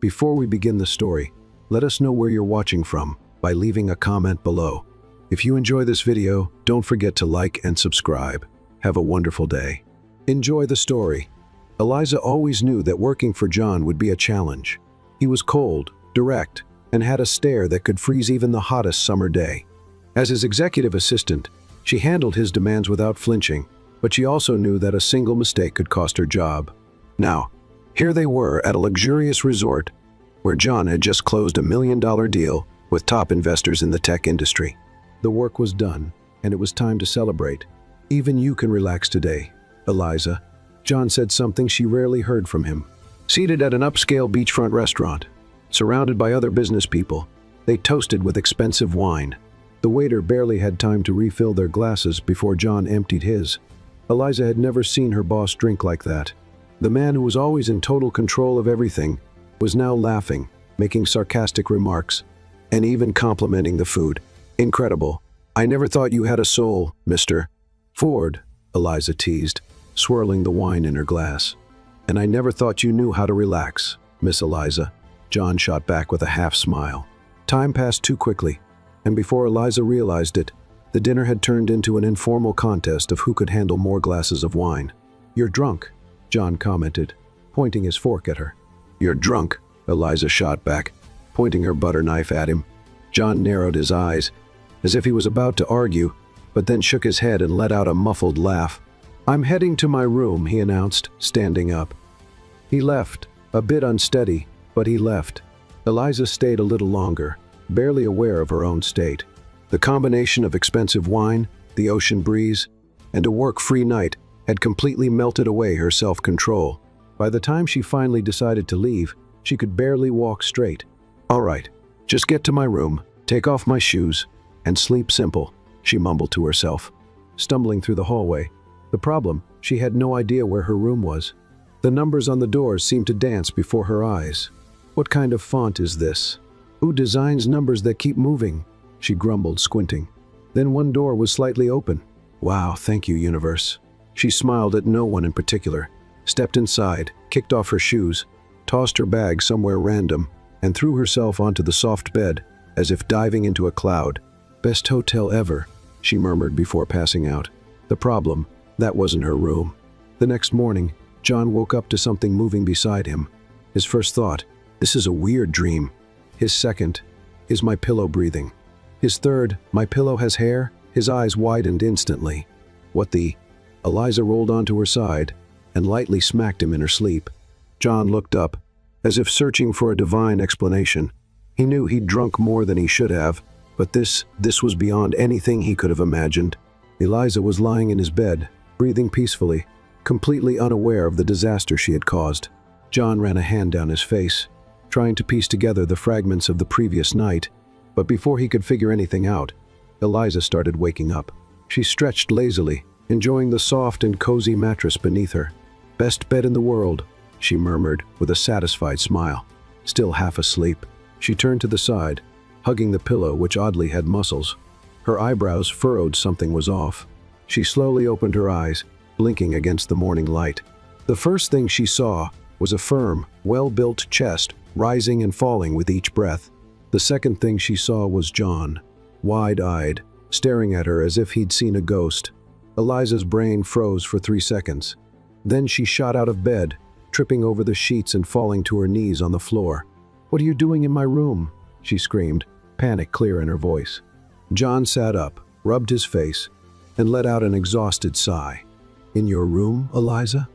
Before we begin the story, let us know where you're watching from by leaving a comment below. If you enjoy this video, don't forget to like and subscribe. Have a wonderful day. Enjoy the story. Eliza always knew that working for John would be a challenge. He was cold, direct, and had a stare that could freeze even the hottest summer day. As his executive assistant, she handled his demands without flinching, but she also knew that a single mistake could cost her job. Now, here they were at a luxurious resort where John had just closed $1 million deal with top investors in the tech industry. The work was done, and it was time to celebrate. Even you can relax today, Eliza. John said something she rarely heard from him. Seated at an upscale beachfront restaurant, surrounded by other business people, they toasted with expensive wine. The waiter barely had time to refill their glasses before John emptied his. Eliza had never seen her boss drink like that. The man who was always in total control of everything was now laughing, making sarcastic remarks, and even complimenting the food. Incredible. I never thought you had a soul, Mr. Ford, Eliza teased, swirling the wine in her glass. And I never thought you knew how to relax, Miss Eliza. John shot back with a half smile. Time passed too quickly, and before Eliza realized it, the dinner had turned into an informal contest of who could handle more glasses of wine. You're drunk, John commented, pointing his fork at her. You're drunk, Eliza shot back, pointing her butter knife at him. John narrowed his eyes, as if he was about to argue, but then shook his head and let out a muffled laugh. I'm heading to my room, he announced, standing up. He left, a bit unsteady, but he left. Eliza stayed a little longer, barely aware of her own state. The combination of expensive wine, the ocean breeze, and a work-free night had completely melted away her self-control. By the time she finally decided to leave, she could barely walk straight. All right, just get to my room, take off my shoes, and sleep simple, she mumbled to herself, stumbling through the hallway. The problem, she had no idea where her room was. The numbers on the doors seemed to dance before her eyes. What kind of font is this? Who designs numbers that keep moving? She grumbled, squinting. Then one door was slightly open. Wow, thank you, universe. She smiled at no one in particular, stepped inside, kicked off her shoes, tossed her bag somewhere random, and threw herself onto the soft bed, as if diving into a cloud. Best hotel ever, she murmured before passing out. The problem, that wasn't her room. The next morning, John woke up to something moving beside him. His first thought, this is a weird dream. His second, is my pillow breathing? His third, my pillow has hair? His eyes widened instantly. What the? Eliza rolled onto her side and lightly smacked him in her sleep. John looked up, as if searching for a divine explanation. He knew he'd drunk more than he should have, but this was beyond anything he could have imagined. Eliza was lying in his bed, breathing peacefully, completely unaware of the disaster she had caused. John ran a hand down his face, trying to piece together the fragments of the previous night, but before he could figure anything out, Eliza started waking up. She stretched lazily, enjoying the soft and cozy mattress beneath her. Best bed in the world, she murmured with a satisfied smile. Still half asleep, she turned to the side, hugging the pillow which oddly had muscles. Her eyebrows furrowed something was off. She slowly opened her eyes, blinking against the morning light. The first thing she saw was a firm, well-built chest rising and falling with each breath. The second thing she saw was John, wide-eyed, staring at her as if he'd seen a ghost. Eliza's brain froze for 3 seconds. Then she shot out of bed, tripping over the sheets and falling to her knees on the floor. What are you doing in my room? She screamed, panic clear in her voice. John sat up, rubbed his face, and let out an exhausted sigh. In your room, Eliza?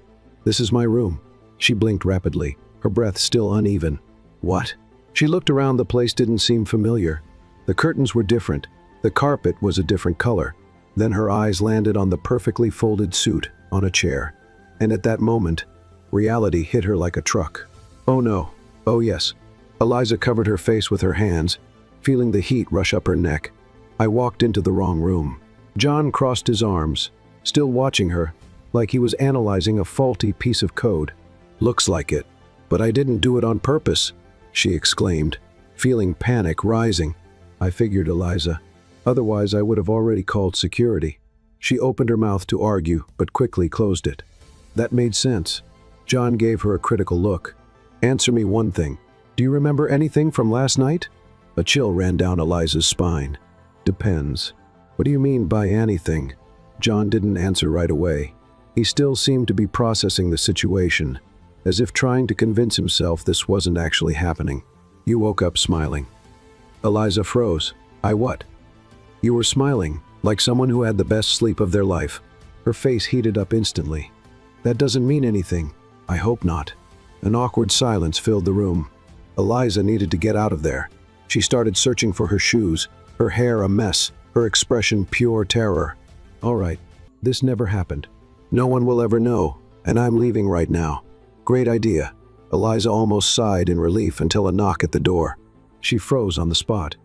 This is my room. She blinked rapidly, her breath still uneven. What? She looked around. The place didn't seem familiar. The curtains were different. The carpet was a different color. Then her eyes landed on the perfectly folded suit on a chair. And at that moment, reality hit her like a truck. Oh no. Oh yes. Eliza covered her face with her hands, feeling the heat rush up her neck. I walked into the wrong room. John crossed his arms, still watching her, like he was analyzing a faulty piece of code. Looks like it. But I didn't do it on purpose, she exclaimed, feeling panic rising. I figured, Eliza. Otherwise, I would have already called security. She opened her mouth to argue, but quickly closed it. That made sense. John gave her a critical look. Answer me one thing. Do you remember anything from last night? A chill ran down Eliza's spine. Depends. What do you mean by anything? John didn't answer right away. He still seemed to be processing the situation, as if trying to convince himself this wasn't actually happening. You woke up smiling. Eliza froze. I what? You were smiling, like someone who had the best sleep of their life. Her face heated up instantly. That doesn't mean anything. I hope not. An awkward silence filled the room. Eliza needed to get out of there. She started searching for her shoes, her hair a mess, her expression pure terror. All right, this never happened. No one will ever know, and I'm leaving right now. Great idea. Eliza almost sighed in relief until a knock at the door. She froze on the spot.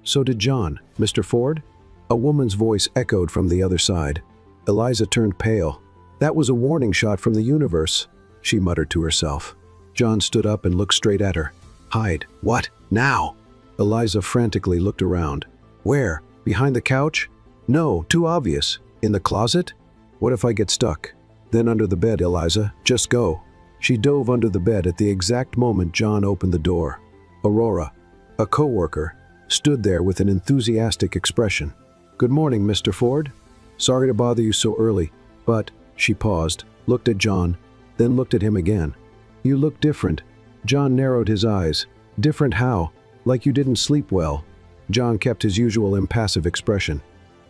So did John. Mr. Ford? A woman's voice echoed from the other side. Eliza turned pale. That was a warning shot from the universe, she muttered to herself. John stood up and looked straight at her. Hide. What? Now? Eliza frantically looked around. Where? Behind the couch? No, too obvious. In the closet? What if I get stuck? Then under the bed, Eliza. Just go. She dove under the bed at the exact moment John opened the door. Aurora, a co-worker, stood there with an enthusiastic expression. Good morning, Mr. Ford. Sorry to bother you so early, but, she paused, looked at John, then looked at him again. You look different. John narrowed his eyes. Different how? Like you didn't sleep well. John kept his usual impassive expression.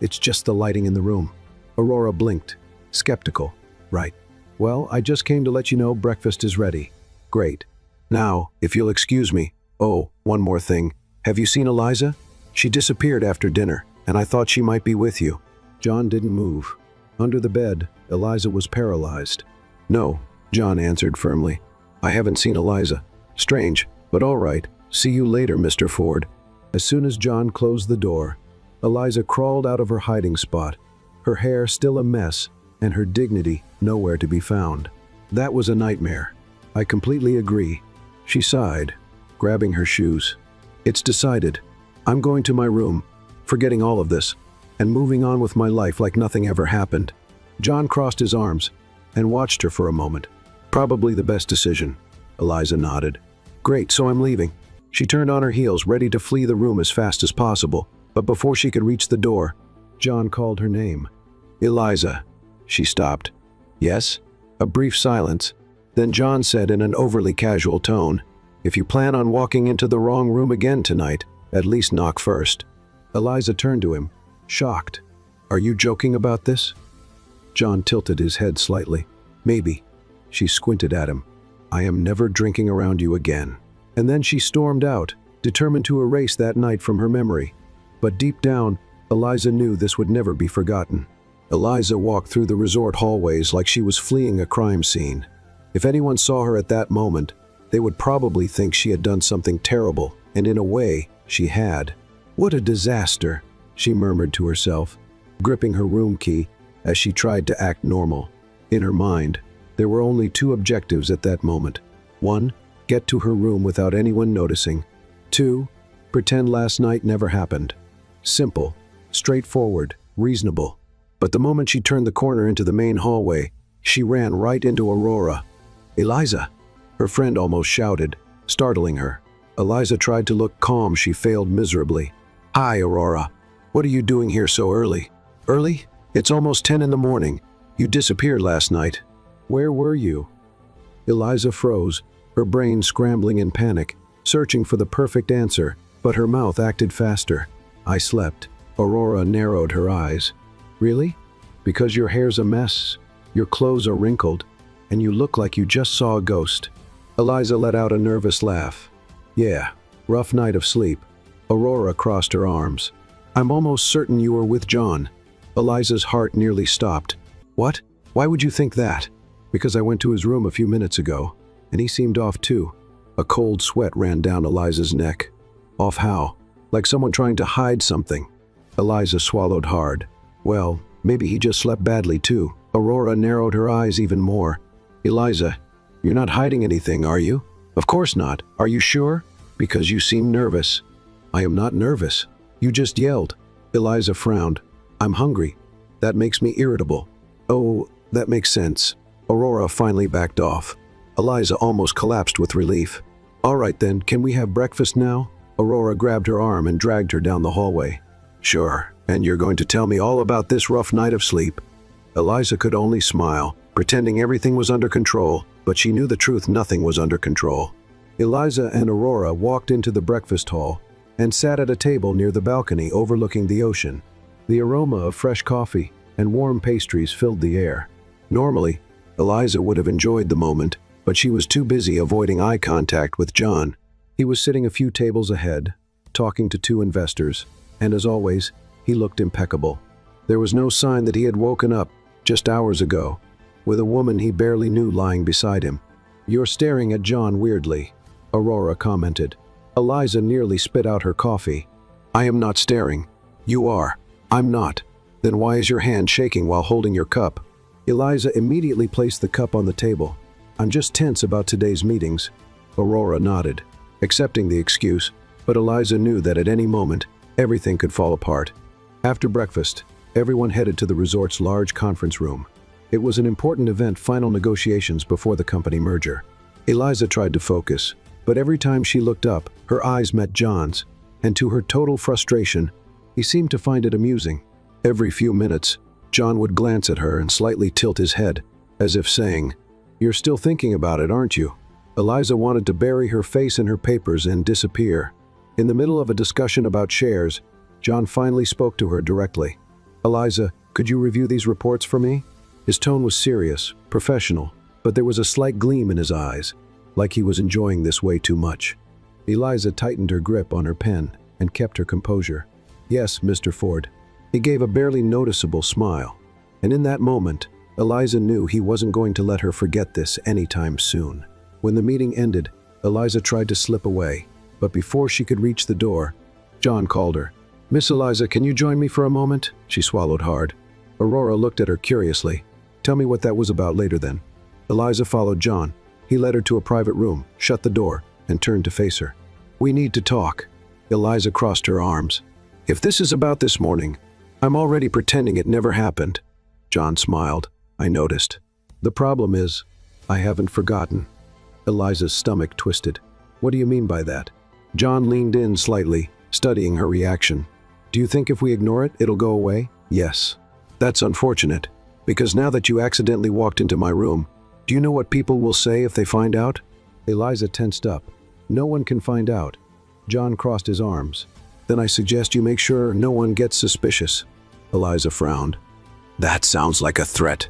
It's just the lighting in the room. Aurora blinked, skeptical. Right. Well, I just came to let you know breakfast is ready. Great. Now, if you'll excuse me. Oh, one more thing. Have you seen Eliza? She disappeared after dinner, and I thought she might be with you. John didn't move. Under the bed, Eliza was paralyzed. No, John answered firmly. I haven't seen Eliza. Strange, but all right. See you later, Mr. Ford. As soon as John closed the door, Eliza crawled out of her hiding spot, her hair still a mess, and her dignity nowhere to be found. That was a nightmare. I completely agree. She sighed, grabbing her shoes. It's decided. I'm going to my room, forgetting all of this, and moving on with my life like nothing ever happened. John crossed his arms and watched her for a moment. Probably the best decision. Eliza nodded. Great, so I'm leaving. She turned on her heels, ready to flee the room as fast as possible, but before she could reach the door, John called her name. Eliza. She stopped. Yes? A brief silence. Then John said in an overly casual tone, If you plan on walking into the wrong room again tonight, at least knock first. Eliza turned to him, shocked. Are you joking about this? John tilted his head slightly. Maybe. She squinted at him. I am never drinking around you again. And then she stormed out, determined to erase that night from her memory. But deep down, Eliza knew this would never be forgotten. Eliza walked through the resort hallways like she was fleeing a crime scene. If anyone saw her at that moment, they would probably think she had done something terrible, and in a way, she had. What a disaster, she murmured to herself, gripping her room key as she tried to act normal. In her mind, there were only two objectives at that moment. 1, get to her room without anyone noticing. 2, pretend last night never happened. Simple, straightforward, reasonable. But the moment she turned the corner into the main hallway, she ran right into Aurora. Eliza! Her friend almost shouted, startling her. Eliza tried to look calm. She failed miserably. Hi, Aurora. What are you doing here so early? Early? It's almost 10 in the morning. You disappeared last night. Where were you? Eliza froze, her brain scrambling in panic, searching for the perfect answer, but her mouth acted faster. I slept. Aurora narrowed her eyes. Really? Because your hair's a mess, your clothes are wrinkled, and you look like you just saw a ghost. Eliza let out a nervous laugh. Yeah, rough night of sleep. Aurora crossed her arms. I'm almost certain you were with John. Eliza's heart nearly stopped. What? Why would you think that? Because I went to his room a few minutes ago, and he seemed off too. A cold sweat ran down Eliza's neck. Off how? Like someone trying to hide something. Eliza swallowed hard. Well, maybe he just slept badly too. Aurora narrowed her eyes even more. Eliza, you're not hiding anything, are you? Of course not. Are you sure? Because you seem nervous. I am not nervous. You just yelled. Eliza frowned. I'm hungry. That makes me irritable. Oh, that makes sense. Aurora finally backed off. Eliza almost collapsed with relief. All right then, can we have breakfast now? Aurora grabbed her arm and dragged her down the hallway. Sure, and you're going to tell me all about this rough night of sleep? Eliza could only smile, pretending everything was under control, but she knew the truth, nothing was under control. Eliza and Aurora walked into the breakfast hall and sat at a table near the balcony overlooking the ocean. The aroma of fresh coffee and warm pastries filled the air. Normally, Eliza would have enjoyed the moment, but she was too busy avoiding eye contact with John. He was sitting a few tables ahead, talking to two investors, and as always, he looked impeccable. There was no sign that he had woken up just hours ago, with a woman he barely knew lying beside him. "You're staring at John weirdly," Aurora commented. Eliza nearly spit out her coffee. "I am not staring. You are. I'm not. Then why is your hand shaking while holding your cup?" Eliza immediately placed the cup on the table. "I'm just tense about today's meetings." Aurora nodded, accepting the excuse, but Eliza knew that at any moment, everything could fall apart. After breakfast, everyone headed to the resort's large conference room. It was an important event, final negotiations before the company merger. Eliza tried to focus, but every time she looked up, her eyes met John's, and to her total frustration, he seemed to find it amusing. Every few minutes, John would glance at her and slightly tilt his head, as if saying, "You're still thinking about it, aren't you?" Eliza wanted to bury her face in her papers and disappear. In the middle of a discussion about shares, John finally spoke to her directly. "Eliza, could you review these reports for me?" His tone was serious, professional, but there was a slight gleam in his eyes, like he was enjoying this way too much. Eliza tightened her grip on her pen and kept her composure. "Yes, Mr. Ford." He gave a barely noticeable smile, and in that moment, Eliza knew he wasn't going to let her forget this anytime soon. When the meeting ended, Eliza tried to slip away, but before she could reach the door, John called her. "Miss Eliza, can you join me for a moment?" She swallowed hard. Aurora looked at her curiously. "Tell me what that was about later then." Eliza followed John. He led her to a private room, shut the door, and turned to face her. "We need to talk." Eliza crossed her arms. "If this is about this morning, I'm already pretending it never happened." John smiled. "I noticed. The problem is, I haven't forgotten." Eliza's stomach twisted. "What do you mean by that?" John leaned in slightly, studying her reaction. "Do you think if we ignore it, it'll go away?" "Yes." "That's unfortunate, because now that you accidentally walked into my room, do you know what people will say if they find out?" Eliza tensed up. "No one can find out." John crossed his arms. "Then I suggest you make sure no one gets suspicious." Eliza frowned. "That sounds like a threat."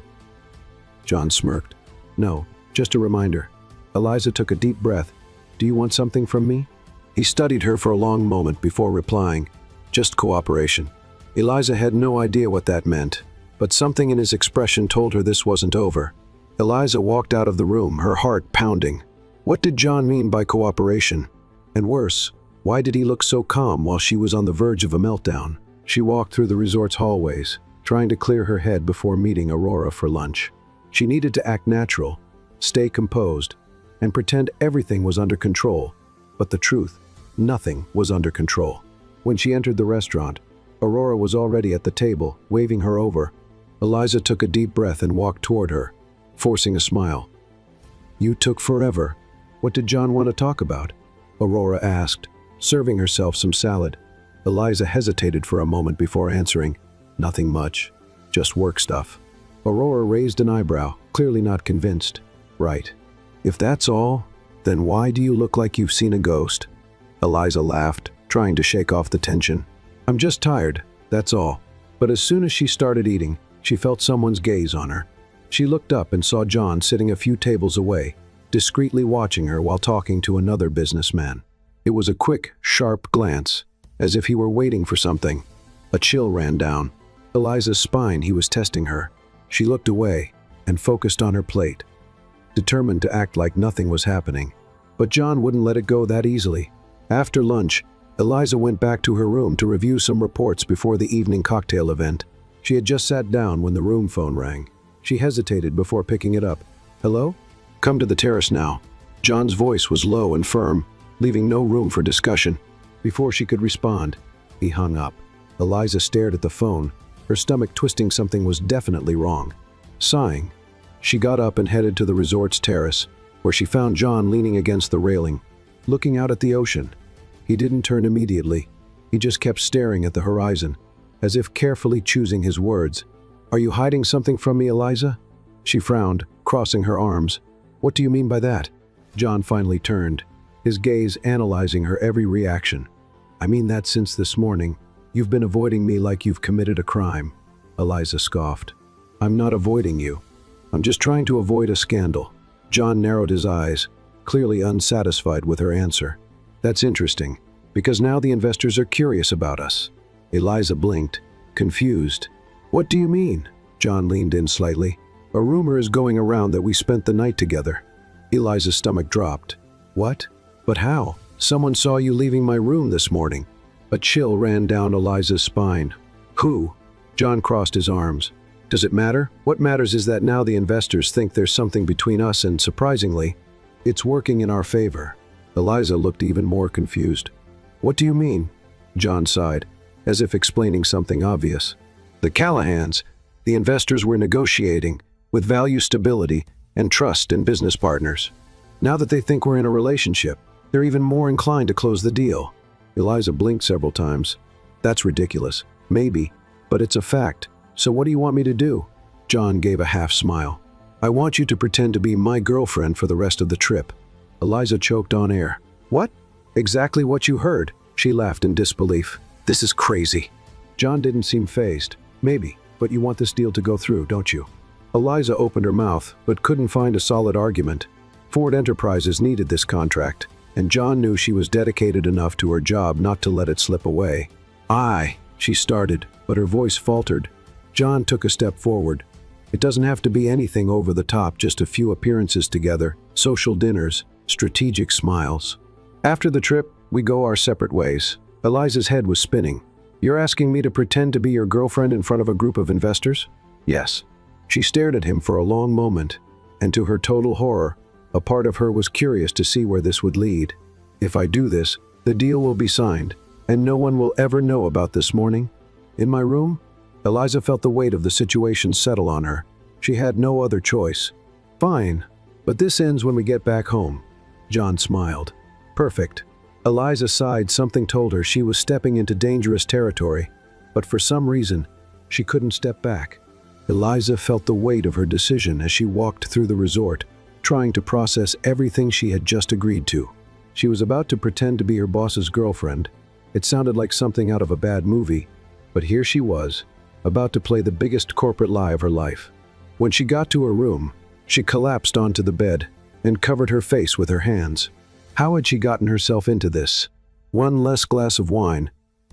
John smirked. "No, just a reminder." Eliza took a deep breath. "Do you want something from me?" He studied her for a long moment before replying, "Just cooperation." Eliza had no idea what that meant, but something in his expression told her this wasn't over. Eliza walked out of the room, her heart pounding. What did John mean by cooperation? And worse, why did he look so calm while she was on the verge of a meltdown? She walked through the resort's hallways, trying to clear her head before meeting Aurora for lunch. She needed to act natural, stay composed, and pretend everything was under control. But the truth, nothing was under control. When she entered the restaurant, Aurora was already at the table, waving her over. Eliza took a deep breath and walked toward her, forcing a smile. "You took forever. What did John want to talk about?" Aurora asked, serving herself some salad. Eliza hesitated for a moment before answering. "Nothing much. Just work stuff." Aurora raised an eyebrow, clearly not convinced. "Right. If that's all, then why do you look like you've seen a ghost?" Eliza laughed, trying to shake off the tension. "I'm just tired, that's all." But as soon as she started eating, she felt someone's gaze on her. She looked up and saw John sitting a few tables away, discreetly watching her while talking to another businessman. It was a quick, sharp glance, as if he were waiting for something. A chill ran down Eliza's spine. He was testing her. She looked away and focused on her plate, determined to act like nothing was happening. But John wouldn't let it go that easily. After lunch, Eliza went back to her room to review some reports before the evening cocktail event. She had just sat down when the room phone rang. She hesitated before picking it up. "Hello? Come to the terrace now." John's voice was low and firm, leaving no room for discussion. Before she could respond, he hung up. Eliza stared at the phone, her stomach twisting. Something was definitely wrong. Sighing, she got up and headed to the resort's terrace, where she found John leaning against the railing. looking out at the ocean. He didn't turn immediately. He just kept staring at the horizon, as if carefully choosing his words. "Are you hiding something from me, Eliza?" She frowned, crossing her arms. "What do you mean by that?" John finally turned, his gaze analyzing her every reaction. "I mean that since this morning, you've been avoiding me like you've committed a crime." Eliza scoffed. "I'm not avoiding you. I'm just trying to avoid a scandal." John narrowed his eyes, clearly unsatisfied with her answer. "That's interesting, because now the investors are curious about us." Eliza blinked, confused. "What do you mean?" John leaned in slightly. "A rumor is going around that we spent the night together." Eliza's stomach dropped. "What? But how? Someone saw you leaving my room this morning." A chill ran down Eliza's spine. "Who?" John crossed his arms. "Does it matter? What matters is that now the investors think there's something between us and, surprisingly, it's working in our favor." Eliza looked even more confused. "What do you mean?" John sighed, as if explaining something obvious. "The Callahans, the investors we're negotiating, with value stability and trust in business partners. Now that they think we're in a relationship, they're even more inclined to close the deal." Eliza blinked several times. "That's ridiculous. Maybe, but it's a fact. So what do you want me to do?" John gave a half smile. "I want you to pretend to be my girlfriend for the rest of the trip." Eliza choked on air. "What?" "Exactly what you heard." She laughed in disbelief. "This is crazy." John didn't seem fazed. "Maybe, but you want this deal to go through, don't you?" Eliza opened her mouth, but couldn't find a solid argument. Ford Enterprises needed this contract, and John knew she was dedicated enough to her job not to let it slip away. She started, but her voice faltered. John took a step forward. "It doesn't have to be anything over the top, just a few appearances together, social dinners, strategic smiles. After the trip, we go our separate ways." Eliza's head was spinning. "You're asking me to pretend to be your girlfriend in front of a group of investors?" "Yes." She stared at him for a long moment, and to her total horror, a part of her was curious to see where this would lead. "If I do this, the deal will be signed, and no one will ever know about this morning. In my room?" Eliza felt the weight of the situation settle on her. She had no other choice. "Fine, but this ends when we get back home." John smiled. "Perfect." Eliza sighed. Something told her she was stepping into dangerous territory, but for some reason, she couldn't step back. Eliza felt the weight of her decision as she walked through the resort, trying to process everything she had just agreed to. She was about to pretend to be her boss's girlfriend. It sounded like something out of a bad movie, but here she was, about to play the biggest corporate lie of her life. When she got to her room, she collapsed onto the bed and covered her face with her hands. How had she gotten herself into this? One less glass of wine,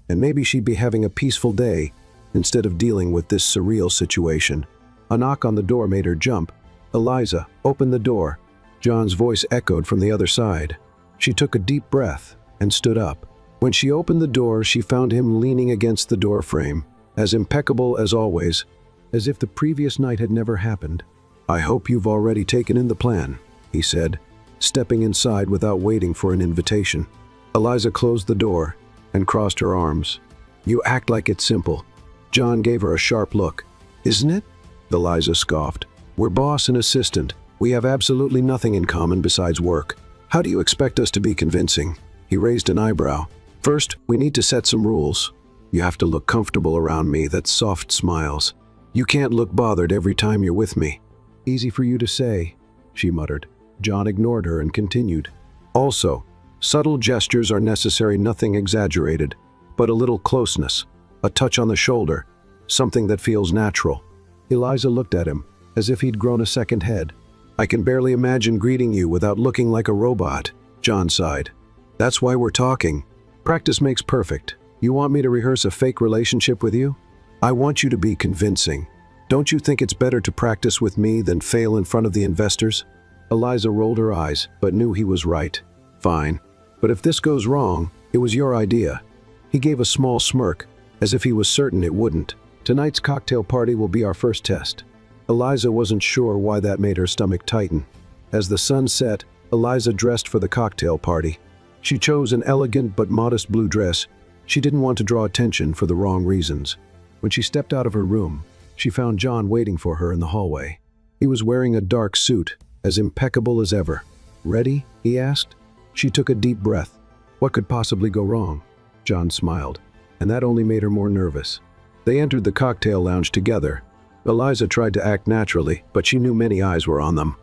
and maybe she'd be having a peaceful day instead of dealing with this surreal situation. A knock on the door made her jump. "Eliza, open the door." John's voice echoed from the other side. She took a deep breath and stood up. When she opened the door, she found him leaning against the door frame, as impeccable as always, as if the previous night had never happened. "I hope you've already taken in the plan," he said, stepping inside without waiting for an invitation. Eliza closed the door and crossed her arms. "You act like it's simple." John gave her a sharp look. "Isn't it?" Eliza scoffed. "We're boss and assistant. We have absolutely nothing in common besides work. How do you expect us to be convincing?" He raised an eyebrow. "First, we need to set some rules. You have to look comfortable around me." That's soft smiles. "You can't look bothered every time you're with me." "Easy for you to say," she muttered. John ignored her and continued. "Also, subtle gestures are necessary, nothing exaggerated, but a little closeness, a touch on the shoulder, something that feels natural." Eliza looked at him, as if he'd grown a second head. "I can barely imagine greeting you without looking like a robot," John sighed. "That's why we're talking. Practice makes perfect. You want me to rehearse a fake relationship with you? I want you to be convincing. Don't you think it's better to practice with me than fail in front of the investors?" Eliza rolled her eyes, but knew he was right. "Fine. But if this goes wrong, it was your idea." He gave a small smirk, as if he was certain it wouldn't. "Tonight's cocktail party will be our first test." Eliza wasn't sure why that made her stomach tighten. As the sun set, Eliza dressed for the cocktail party. She chose an elegant but modest blue dress. She didn't want to draw attention for the wrong reasons. When she stepped out of her room, she found John waiting for her in the hallway. He was wearing a dark suit, as impeccable as ever. "Ready?" he asked. She took a deep breath. What could possibly go wrong? John smiled, and that only made her more nervous. They entered the cocktail lounge together. Eliza tried to act naturally, but she knew many eyes were on them.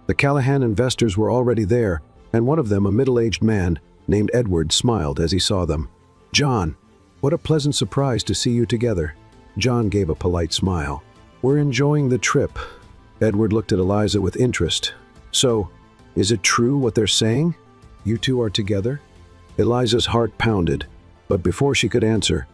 The Callahan investors were already there, and one of them, a middle-aged man named Edward, smiled as he saw them. "John, what a pleasant surprise to see you together." John gave a polite smile. "We're enjoying the trip." Edward looked at Eliza with interest. "So, is it true what they're saying? You two are together?" Eliza's heart pounded, but before she could answer,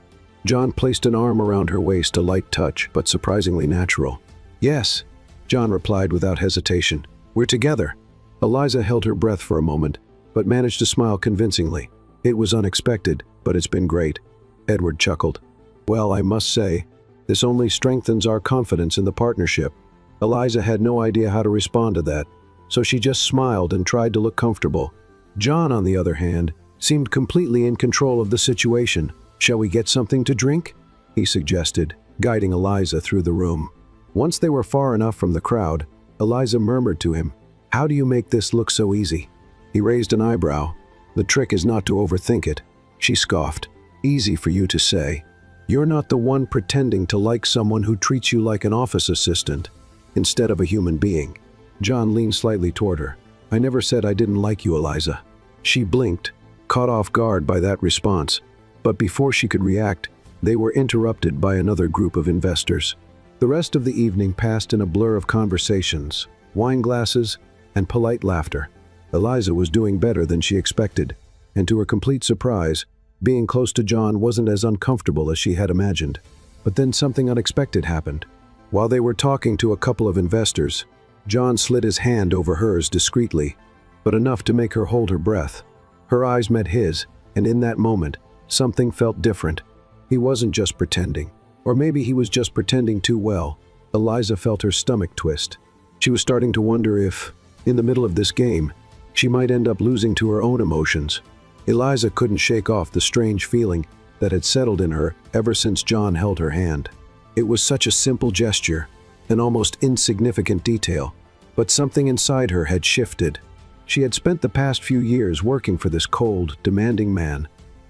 John placed an arm around her waist, a light touch, but surprisingly natural. "Yes," John replied without hesitation. "We're together." Eliza held her breath for a moment, but managed to smile convincingly. "It was unexpected, but it's been great." Edward chuckled. "Well, I must say, this only strengthens our confidence in the partnership." Eliza had no idea how to respond to that, so she just smiled and tried to look comfortable. John, on the other hand, seemed completely in control of the situation. "Shall we get something to drink?" he suggested, guiding Eliza through the room. Once they were far enough from the crowd, Eliza murmured to him, "How do you make this look so easy?" He raised an eyebrow. "The trick is not to overthink it." She scoffed. "Easy for you to say. You're not the one pretending to like someone who treats you like an office assistant instead of a human being." John leaned slightly toward her. "I never said I didn't like you, Eliza." She blinked, caught off guard by that response. But before she could react, they were interrupted by another group of investors. The rest of the evening passed in a blur of conversations, wine glasses, and polite laughter. Eliza was doing better than she expected, and to her complete surprise, being close to John wasn't as uncomfortable as she had imagined. But then something unexpected happened. While they were talking to a couple of investors, John slid his hand over hers discreetly, but enough to make her hold her breath. Her eyes met his, and in that moment, something felt different. He wasn't just pretending. Or maybe he was just pretending too well. Eliza felt her stomach twist. She was starting to wonder if, in the middle of this game, she might end up losing to her own emotions. Eliza couldn't shake off the strange feeling that had settled in her ever since John held her hand. It was such a simple gesture, an almost insignificant detail, but something inside her had shifted. She had spent the past few years working for this cold, demanding man,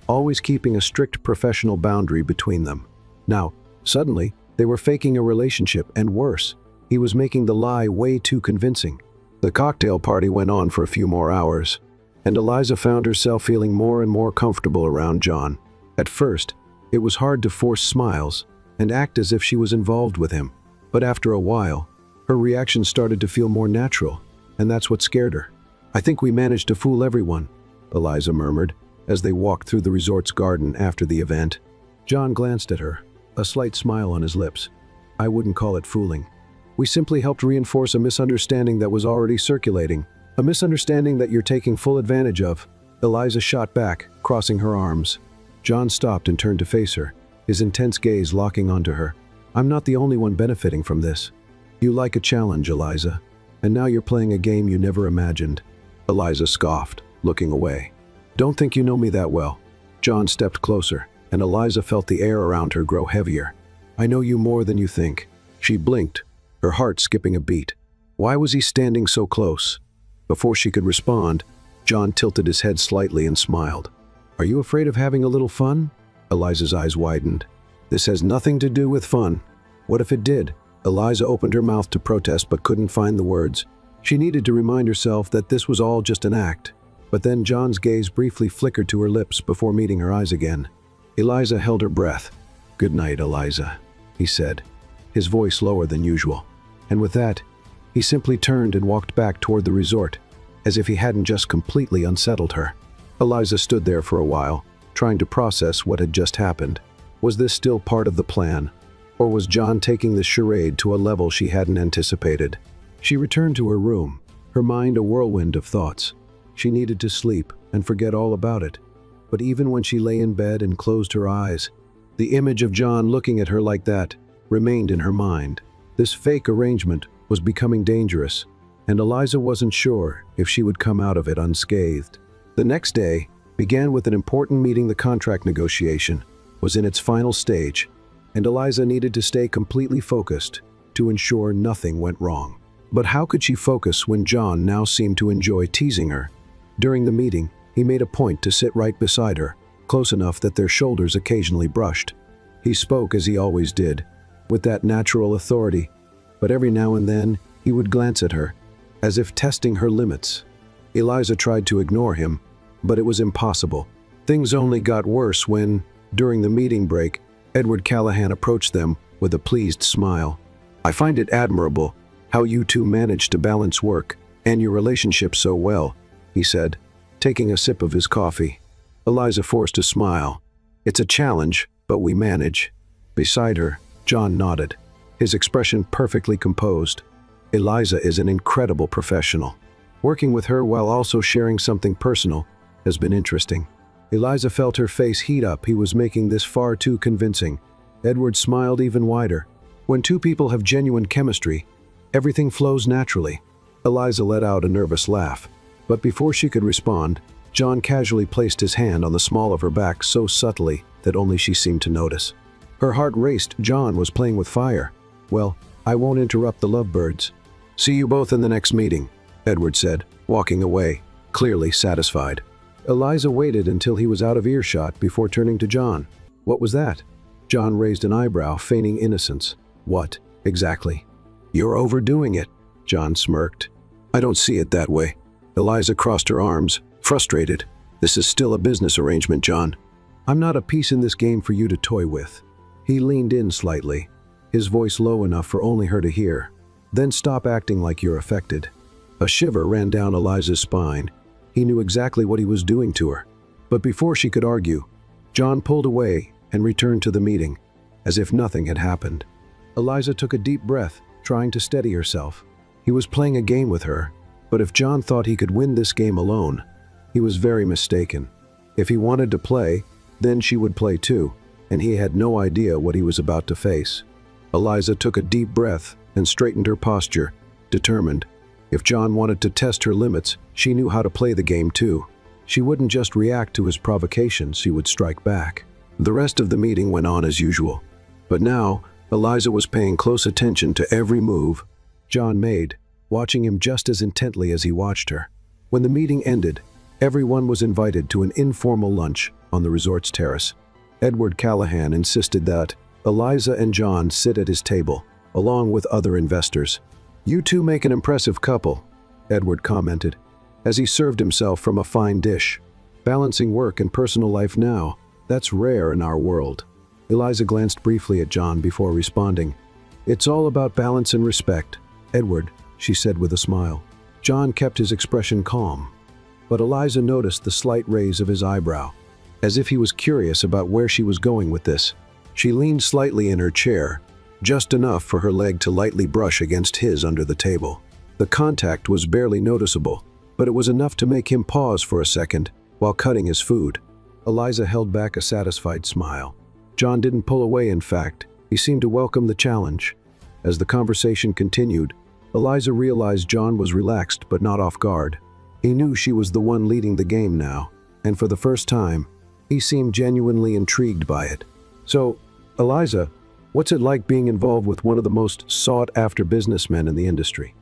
always keeping a strict professional boundary between them. Now, suddenly, they were faking a relationship, and worse, he was making the lie way too convincing. The cocktail party went on for a few more hours, and Eliza found herself feeling more and more comfortable around John. At first, it was hard to force smiles and act as if she was involved with him, but after a while, her reactions started to feel more natural, and that's what scared her. "I think we managed to fool everyone," Eliza murmured, as they walked through the resort's garden after the event. John glanced at her, a slight smile on his lips. "I wouldn't call it fooling. We simply helped reinforce a misunderstanding that was already circulating. A misunderstanding that you're taking full advantage of." Eliza shot back, crossing her arms. John stopped and turned to face her, his intense gaze locking onto her. "I'm not the only one benefiting from this. You like a challenge, Eliza, and now you're playing a game you never imagined." Eliza scoffed, looking away. "Don't think you know me that well." John stepped closer, and Eliza felt the air around her grow heavier. "I know you more than you think." She blinked, her heart skipping a beat. Why was he standing so close? Before she could respond, John tilted his head slightly and smiled. "Are you afraid of having a little fun?" Eliza's eyes widened. "This has nothing to do with fun." "What if it did?" Eliza opened her mouth to protest but couldn't find the words. She needed to remind herself that this was all just an act. But then John's gaze briefly flickered to her lips before meeting her eyes again. Eliza held her breath. "Good night, Eliza," he said, his voice lower than usual. And with that, he simply turned and walked back toward the resort, as if he hadn't just completely unsettled her. Eliza stood there for a while, trying to process what had just happened. Was this still part of the plan? Or was John taking this charade to a level she hadn't anticipated? She returned to her room, her mind a whirlwind of thoughts. She needed to sleep and forget all about it. But even when she lay in bed and closed her eyes, the image of John looking at her like that remained in her mind. This fake arrangement was becoming dangerous, and Eliza wasn't sure if she would come out of it unscathed. The next day began with an important meeting. The contract negotiation was in its final stage, and Eliza needed to stay completely focused to ensure nothing went wrong. But how could she focus when John now seemed to enjoy teasing her? During the meeting, He made a point to sit right beside her, close enough that their shoulders occasionally brushed. He spoke as he always did, with that natural authority, but every now and then he would glance at her, as if testing her limits. Eliza tried to ignore him, but it was impossible. Things only got worse when, during the meeting break, Edward Callahan approached them with a pleased smile. "I find it admirable how you two manage to balance work and your relationship so well," he said, taking a sip of his coffee. Eliza forced a smile. "It's a challenge, but we manage." Beside her, John nodded, his expression perfectly composed. Eliza is an incredible professional. Working with her while also sharing something personal has been interesting. Eliza felt her face heat up. He was making this far too convincing. Edward smiled even wider. When two people have genuine chemistry, everything flows naturally. Eliza let out a nervous laugh, but before she could respond, John casually placed his hand on the small of her back so subtly that only she seemed to notice. Her heart raced. John was playing with fire. "Well, I won't interrupt the lovebirds. See you both in the next meeting," Edward said, walking away, clearly satisfied. Eliza waited until he was out of earshot before turning to John. "What was that?" John raised an eyebrow, feigning innocence. "What, exactly?" "You're overdoing it," John smirked. "I don't see it that way." Eliza crossed her arms, frustrated. "This is still a business arrangement, John. I'm not a piece in this game for you to toy with." He leaned in slightly, his voice low enough for only her to hear. "Then stop acting like you're affected." A shiver ran down Eliza's spine. He knew exactly what he was doing to her. But before she could argue, John pulled away and returned to the meeting, as if nothing had happened. Eliza took a deep breath, trying to steady herself. He was playing a game with her, but if John thought he could win this game alone, he was very mistaken. If he wanted to play, then she would play too, and he had no idea what he was about to face. Eliza took a deep breath and straightened her posture, determined. If John wanted to test her limits, she knew how to play the game too. She wouldn't just react to his provocations, she would strike back. The rest of the meeting went on as usual. But now, Eliza was paying close attention to every move John made, watching him just as intently as he watched her. When the meeting ended, everyone was invited to an informal lunch on the resort's terrace. Edward Callahan insisted that Eliza and John sit at his table, along with other investors. "You two make an impressive couple," Edward commented, as he served himself from a fine dish. "Balancing work and personal life now, that's rare in our world." Eliza glanced briefly at John before responding. "It's all about balance and respect, Edward," she said with a smile. John kept his expression calm, but Eliza noticed the slight raise of his eyebrow, as if he was curious about where she was going with this. She leaned slightly in her chair, just enough for her leg to lightly brush against his under the table. The contact was barely noticeable, but it was enough to make him pause for a second while cutting his food. Eliza held back a satisfied smile. John didn't pull away, in fact. He seemed to welcome the challenge. As the conversation continued, Eliza realized John was relaxed but not off guard. He knew she was the one leading the game now, and for the first time, he seemed genuinely intrigued by it. "So, Eliza, what's it like being involved with one of the most sought-after businessmen in the industry?"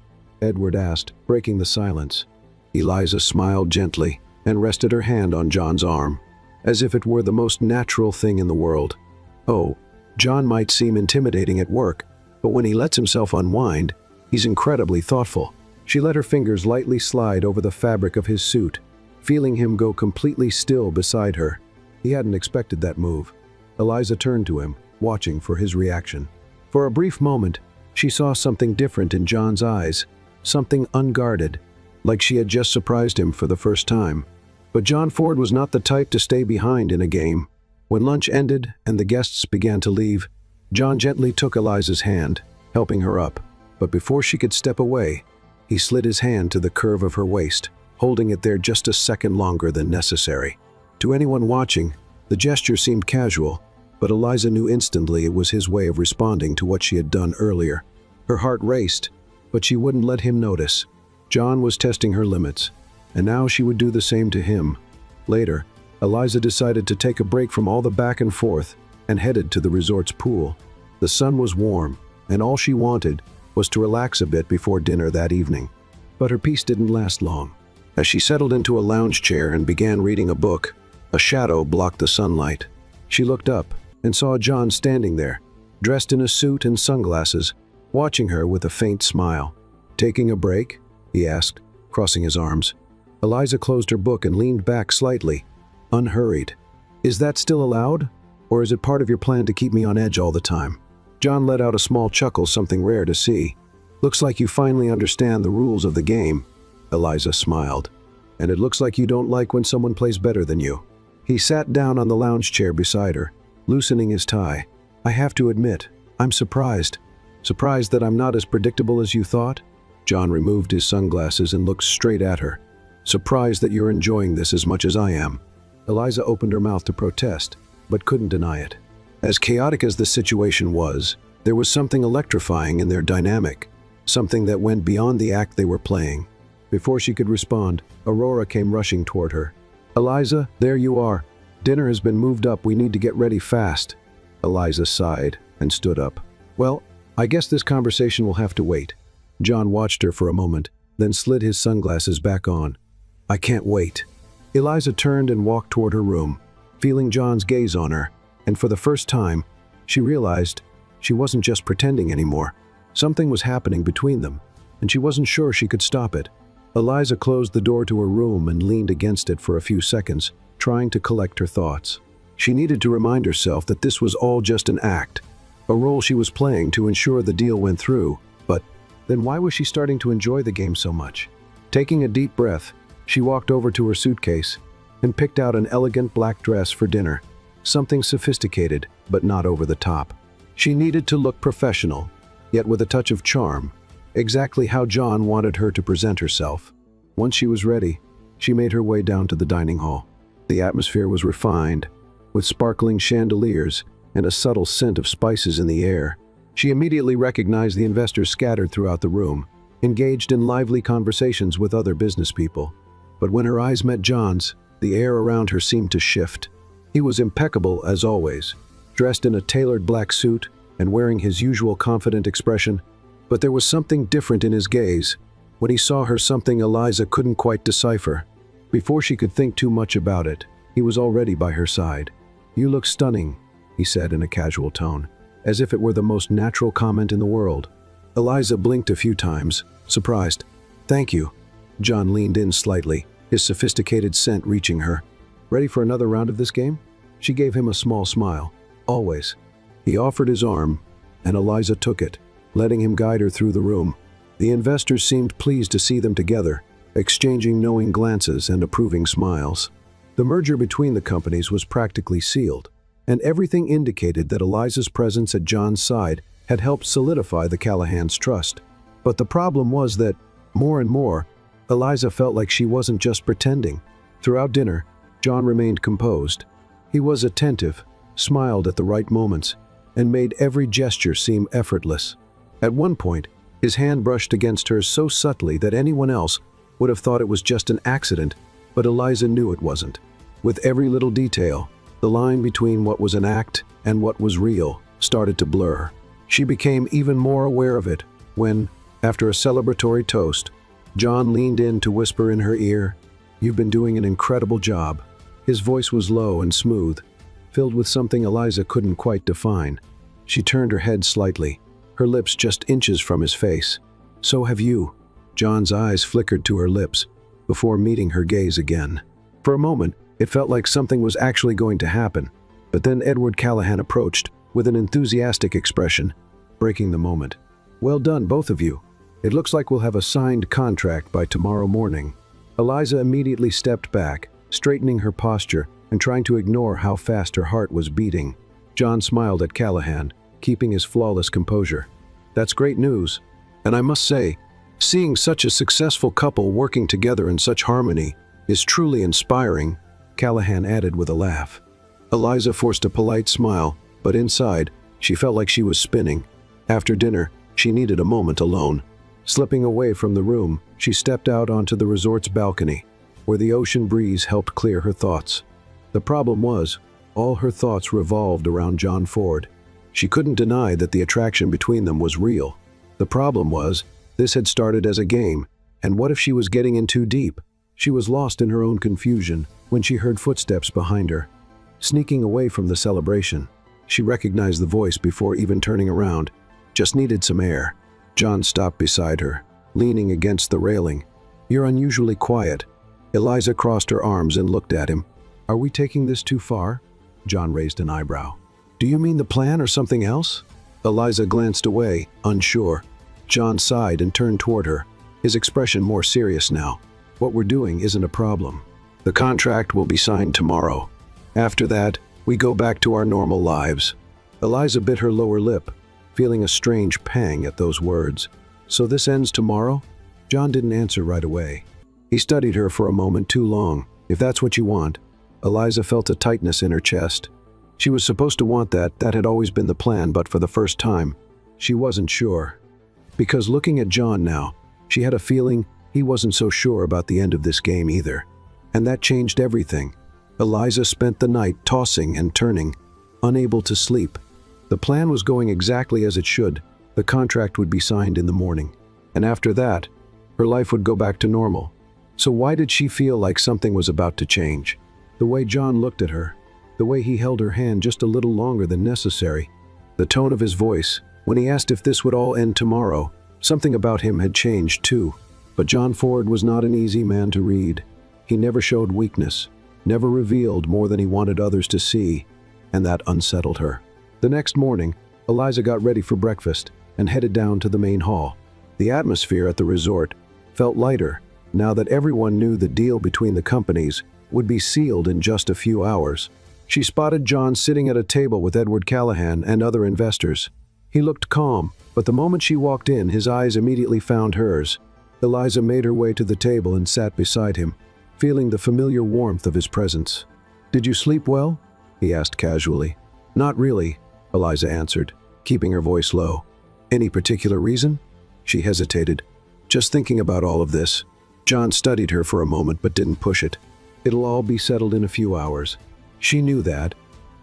Edward asked, breaking the silence. Eliza smiled gently and rested her hand on John's arm, as if it were the most natural thing in the world. "Oh, John might seem intimidating at work, but when he lets himself unwind, he's incredibly thoughtful." She let her fingers lightly slide over the fabric of his suit, feeling him go completely still beside her. He hadn't expected that move. Eliza turned to him, watching for his reaction. For a brief moment, she saw something different in John's eyes, something unguarded, like she had just surprised him for the first time. But John Ford was not the type to stay behind in a game. When lunch ended and the guests began to leave, John gently took Eliza's hand, helping her up. But before she could step away, he slid his hand to the curve of her waist, holding it there just a second longer than necessary. To anyone watching, the gesture seemed casual, but Eliza knew instantly it was his way of responding to what she had done earlier. Her heart raced, but she wouldn't let him notice. John was testing her limits, and now she would do the same to him. Later, Eliza decided to take a break from all the back and forth and headed to the resort's pool. The sun was warm, and all she wanted was to relax a bit before dinner that evening. But her peace didn't last long. As she settled into a lounge chair and began reading a book, a shadow blocked the sunlight. She looked up and saw John standing there, dressed in a suit and sunglasses, watching her with a faint smile. "Taking a break?" he asked, crossing his arms. Eliza closed her book and leaned back slightly, unhurried. "Is that still allowed? Or is it part of your plan to keep me on edge all the time?" John let out a small chuckle, something rare to see. "Looks like you finally understand the rules of the game." Eliza smiled. "And it looks like you don't like when someone plays better than you." He sat down on the lounge chair beside her, loosening his tie. "I have to admit, I'm surprised. Surprised that I'm not as predictable as you thought?" John removed his sunglasses and looked straight at her. "Surprised that you're enjoying this as much as I am." Eliza opened her mouth to protest, but couldn't deny it. As chaotic as the situation was, there was something electrifying in their dynamic, something that went beyond the act they were playing. Before she could respond, Aurora came rushing toward her. "Eliza, there you are. Dinner has been moved up. We need to get ready fast." Eliza sighed and stood up. "Well, I guess this conversation will have to wait." John watched her for a moment, then slid his sunglasses back on. "I can't wait." Eliza turned and walked toward her room, feeling John's gaze on her, and for the first time, she realized she wasn't just pretending anymore. Something was happening between them, and she wasn't sure she could stop it. Eliza closed the door to her room and leaned against it for a few seconds, trying to collect her thoughts. She needed to remind herself that this was all just an act, a role she was playing to ensure the deal went through. But then why was she starting to enjoy the game so much? Taking a deep breath, she walked over to her suitcase and picked out an elegant black dress for dinner, something sophisticated but not over the top. She needed to look professional, yet with a touch of charm, exactly how John wanted her to present herself. Once she was ready, she made her way down to the dining hall. The atmosphere was refined, with sparkling chandeliers and a subtle scent of spices in the air. She immediately recognized the investors scattered throughout the room, engaged in lively conversations with other business people. But when her eyes met John's, the air around her seemed to shift. He was impeccable as always, dressed in a tailored black suit and wearing his usual confident expression. But there was something different in his gaze. When he saw her, something Eliza couldn't quite decipher. Before she could think too much about it, he was already by her side. "You look stunning," he said in a casual tone, as if it were the most natural comment in the world. Eliza blinked a few times, surprised. "Thank you." John leaned in slightly, his sophisticated scent reaching her. "Ready for another round of this game?" She gave him a small smile. "Always." He offered his arm, and Eliza took it, letting him guide her through the room. The investors seemed pleased to see them together, exchanging knowing glances and approving smiles. The merger between the companies was practically sealed, and everything indicated that Eliza's presence at John's side had helped solidify the Callahans' trust. But the problem was that, more and more, Eliza felt like she wasn't just pretending. Throughout dinner, John remained composed. He was attentive, smiled at the right moments, and made every gesture seem effortless. At one point, his hand brushed against hers so subtly that anyone else would have thought it was just an accident, but Eliza knew it wasn't. With every little detail, the line between what was an act and what was real started to blur. She became even more aware of it when, after a celebratory toast, John leaned in to whisper in her ear, "You've been doing an incredible job." His voice was low and smooth, filled with something Eliza couldn't quite define. She turned her head slightly, her lips just inches from his face. "So have you." John's eyes flickered to her lips before meeting her gaze again. For a moment, it felt like something was actually going to happen, but then Edward Callahan approached with an enthusiastic expression, breaking the moment. "Well done, both of you. It looks like we'll have a signed contract by tomorrow morning." Eliza immediately stepped back, straightening her posture and trying to ignore how fast her heart was beating. John smiled at Callahan, keeping his flawless composure. "That's great news. And I must say, seeing such a successful couple working together in such harmony is truly inspiring," Callahan added with a laugh. Eliza forced a polite smile, but inside, she felt like she was spinning. After dinner, she needed a moment alone. Slipping away from the room, she stepped out onto the resort's balcony, where the ocean breeze helped clear her thoughts. The problem was, all her thoughts revolved around John Ford. She couldn't deny that the attraction between them was real. The problem was, this had started as a game, and what if she was getting in too deep? She was lost in her own confusion when she heard footsteps behind her. Sneaking away from the celebration, she recognized the voice before even turning around. Just needed some air. John stopped beside her, leaning against the railing. "You're unusually quiet." Eliza crossed her arms and looked at him. "Are we taking this too far?" John raised an eyebrow. "Do you mean the plan or something else?" Eliza glanced away, unsure. John sighed and turned toward her, his expression more serious now. "What we're doing isn't a problem. The contract will be signed tomorrow. After that, we go back to our normal lives." Eliza bit her lower lip, feeling a strange pang at those words. "So this ends tomorrow?" John didn't answer right away. He studied her for a moment too long. "If that's what you want." Eliza felt a tightness in her chest. She was supposed to want that. That had always been the plan, but for the first time, she wasn't sure. Because looking at John now, she had a feeling he wasn't so sure about the end of this game either. And that changed everything. Eliza spent the night tossing and turning, unable to sleep. The plan was going exactly as it should. The contract would be signed in the morning. And after that, her life would go back to normal. So why did she feel like something was about to change? The way John looked at her, the way he held her hand just a little longer than necessary, the tone of his voice, when he asked if this would all end tomorrow, something about him had changed too. But John Ford was not an easy man to read. He never showed weakness, never revealed more than he wanted others to see, and that unsettled her. The next morning, Eliza got ready for breakfast and headed down to the main hall. The atmosphere at the resort felt lighter now that everyone knew the deal between the companies would be sealed in just a few hours. She spotted John sitting at a table with Edward Callahan and other investors. He looked calm, but the moment she walked in, his eyes immediately found hers. Eliza made her way to the table and sat beside him, feeling the familiar warmth of his presence. "Did you sleep well?" he asked casually. "Not really," Eliza answered, keeping her voice low. "Any particular reason?" She hesitated. "Just thinking about all of this." John studied her for a moment but didn't push it. "It'll all be settled in a few hours." She knew that,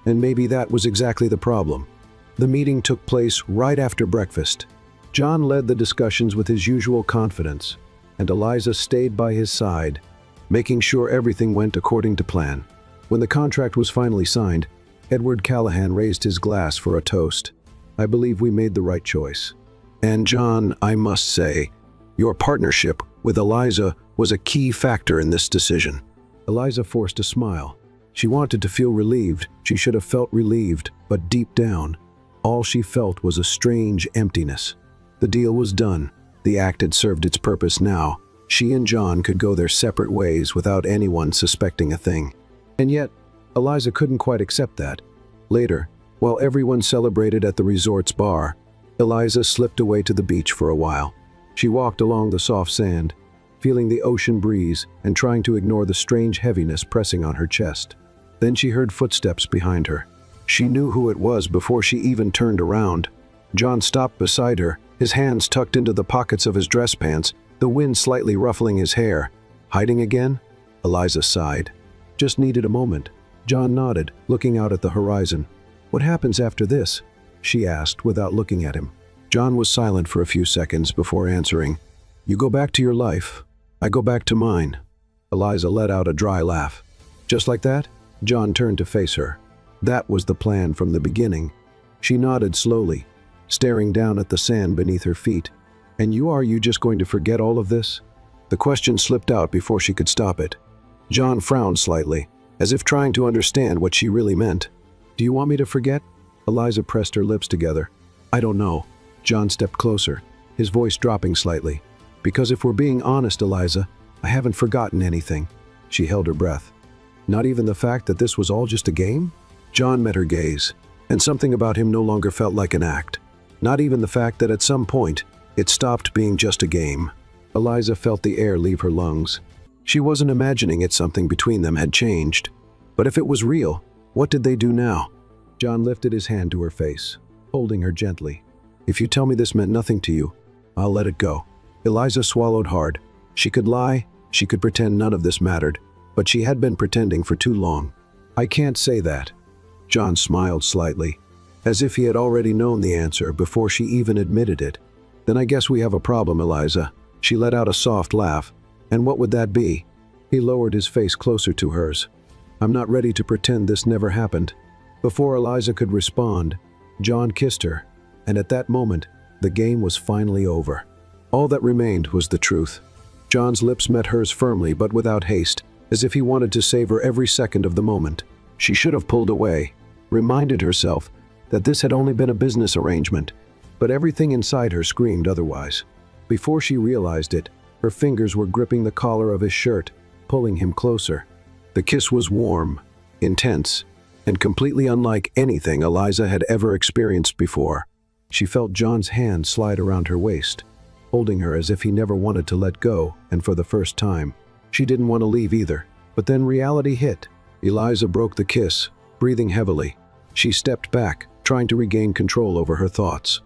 and maybe that was exactly the problem. The meeting took place right after breakfast. John led the discussions with his usual confidence, and Eliza stayed by his side, making sure everything went according to plan. When the contract was finally signed, Edward Callahan raised his glass for a toast. "I believe we made the right choice. And John, I must say, your partnership with Eliza was a key factor in this decision." Eliza forced a smile. She wanted to feel relieved. She should have felt relieved, but deep down, all she felt was a strange emptiness. The deal was done. The act had served its purpose now. She and John could go their separate ways without anyone suspecting a thing. And yet, Eliza couldn't quite accept that. Later, while everyone celebrated at the resort's bar, Eliza slipped away to the beach for a while. She walked along the soft sand, feeling the ocean breeze and trying to ignore the strange heaviness pressing on her chest. Then she heard footsteps behind her. She knew who it was before she even turned around. John stopped beside her, his hands tucked into the pockets of his dress pants, the wind slightly ruffling his hair. "Hiding again?" Eliza sighed. "Just needed a moment." John nodded, looking out at the horizon. "What happens after this?" she asked without looking at him. John was silent for a few seconds before answering. "You go back to your life. I go back to mine." Eliza let out a dry laugh. "Just like that?" John turned to face her. "That was the plan from the beginning." She nodded slowly, staring down at the sand beneath her feet. "And you just going to forget all of this?" The question slipped out before she could stop it. John frowned slightly, as if trying to understand what she really meant. "Do you want me to forget?" Eliza pressed her lips together. "I don't know." John stepped closer, his voice dropping slightly. "Because if we're being honest, Eliza, I haven't forgotten anything." She held her breath. "Not even the fact that this was all just a game?" John met her gaze, and something about him no longer felt like an act. Not even the fact that at some point, it stopped being just a game. Eliza felt the air leave her lungs. She wasn't imagining it. Something between them had changed. But if it was real, what did they do now? John lifted his hand to her face, holding her gently. "If you tell me this meant nothing to you, I'll let it go." Eliza swallowed hard. She could lie, she could pretend none of this mattered, but she had been pretending for too long. "I can't say that." John smiled slightly, as if he had already known the answer before she even admitted it. "Then I guess we have a problem, Eliza." She let out a soft laugh. "And what would that be?" He lowered his face closer to hers. "I'm not ready to pretend this never happened." Before Eliza could respond, John kissed her, and at that moment, the game was finally over. All that remained was the truth. John's lips met hers firmly but without haste, as if he wanted to savor every second of the moment. She should have pulled away, reminded herself that this had only been a business arrangement, but everything inside her screamed otherwise. Before she realized it, her fingers were gripping the collar of his shirt, pulling him closer. The kiss was warm, intense, and completely unlike anything Eliza had ever experienced before. She felt John's hand slide around her waist, holding her as if he never wanted to let go, and for the first time, she didn't want to leave either. But then reality hit. Eliza broke the kiss, breathing heavily. She stepped back, trying to regain control over her thoughts.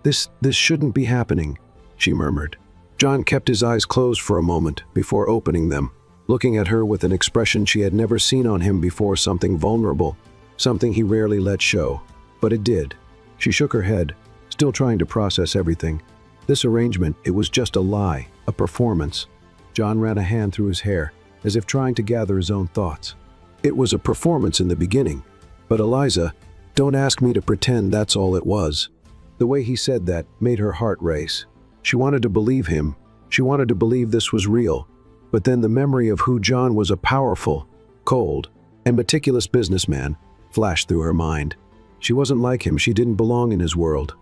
This shouldn't be happening," she murmured. John kept his eyes closed for a moment before opening them, looking at her with an expression she had never seen on him before, something vulnerable, something he rarely let show. But it did. She shook her head, still trying to process everything. This arrangement, it was just a lie, a performance. John ran a hand through his hair, as if trying to gather his own thoughts. "It was a performance in the beginning. But Eliza, don't ask me to pretend that's all it was." The way he said that made her heart race. She wanted to believe him. She wanted to believe this was real. But then the memory of who John was, a powerful, cold, and meticulous businessman, flashed through her mind. She wasn't like him. She didn't belong in his world.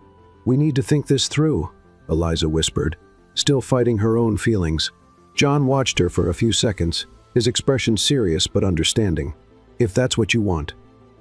"We need to think this through," Eliza whispered, still fighting her own feelings. John watched her for a few seconds, his expression serious but understanding. "If that's what you want."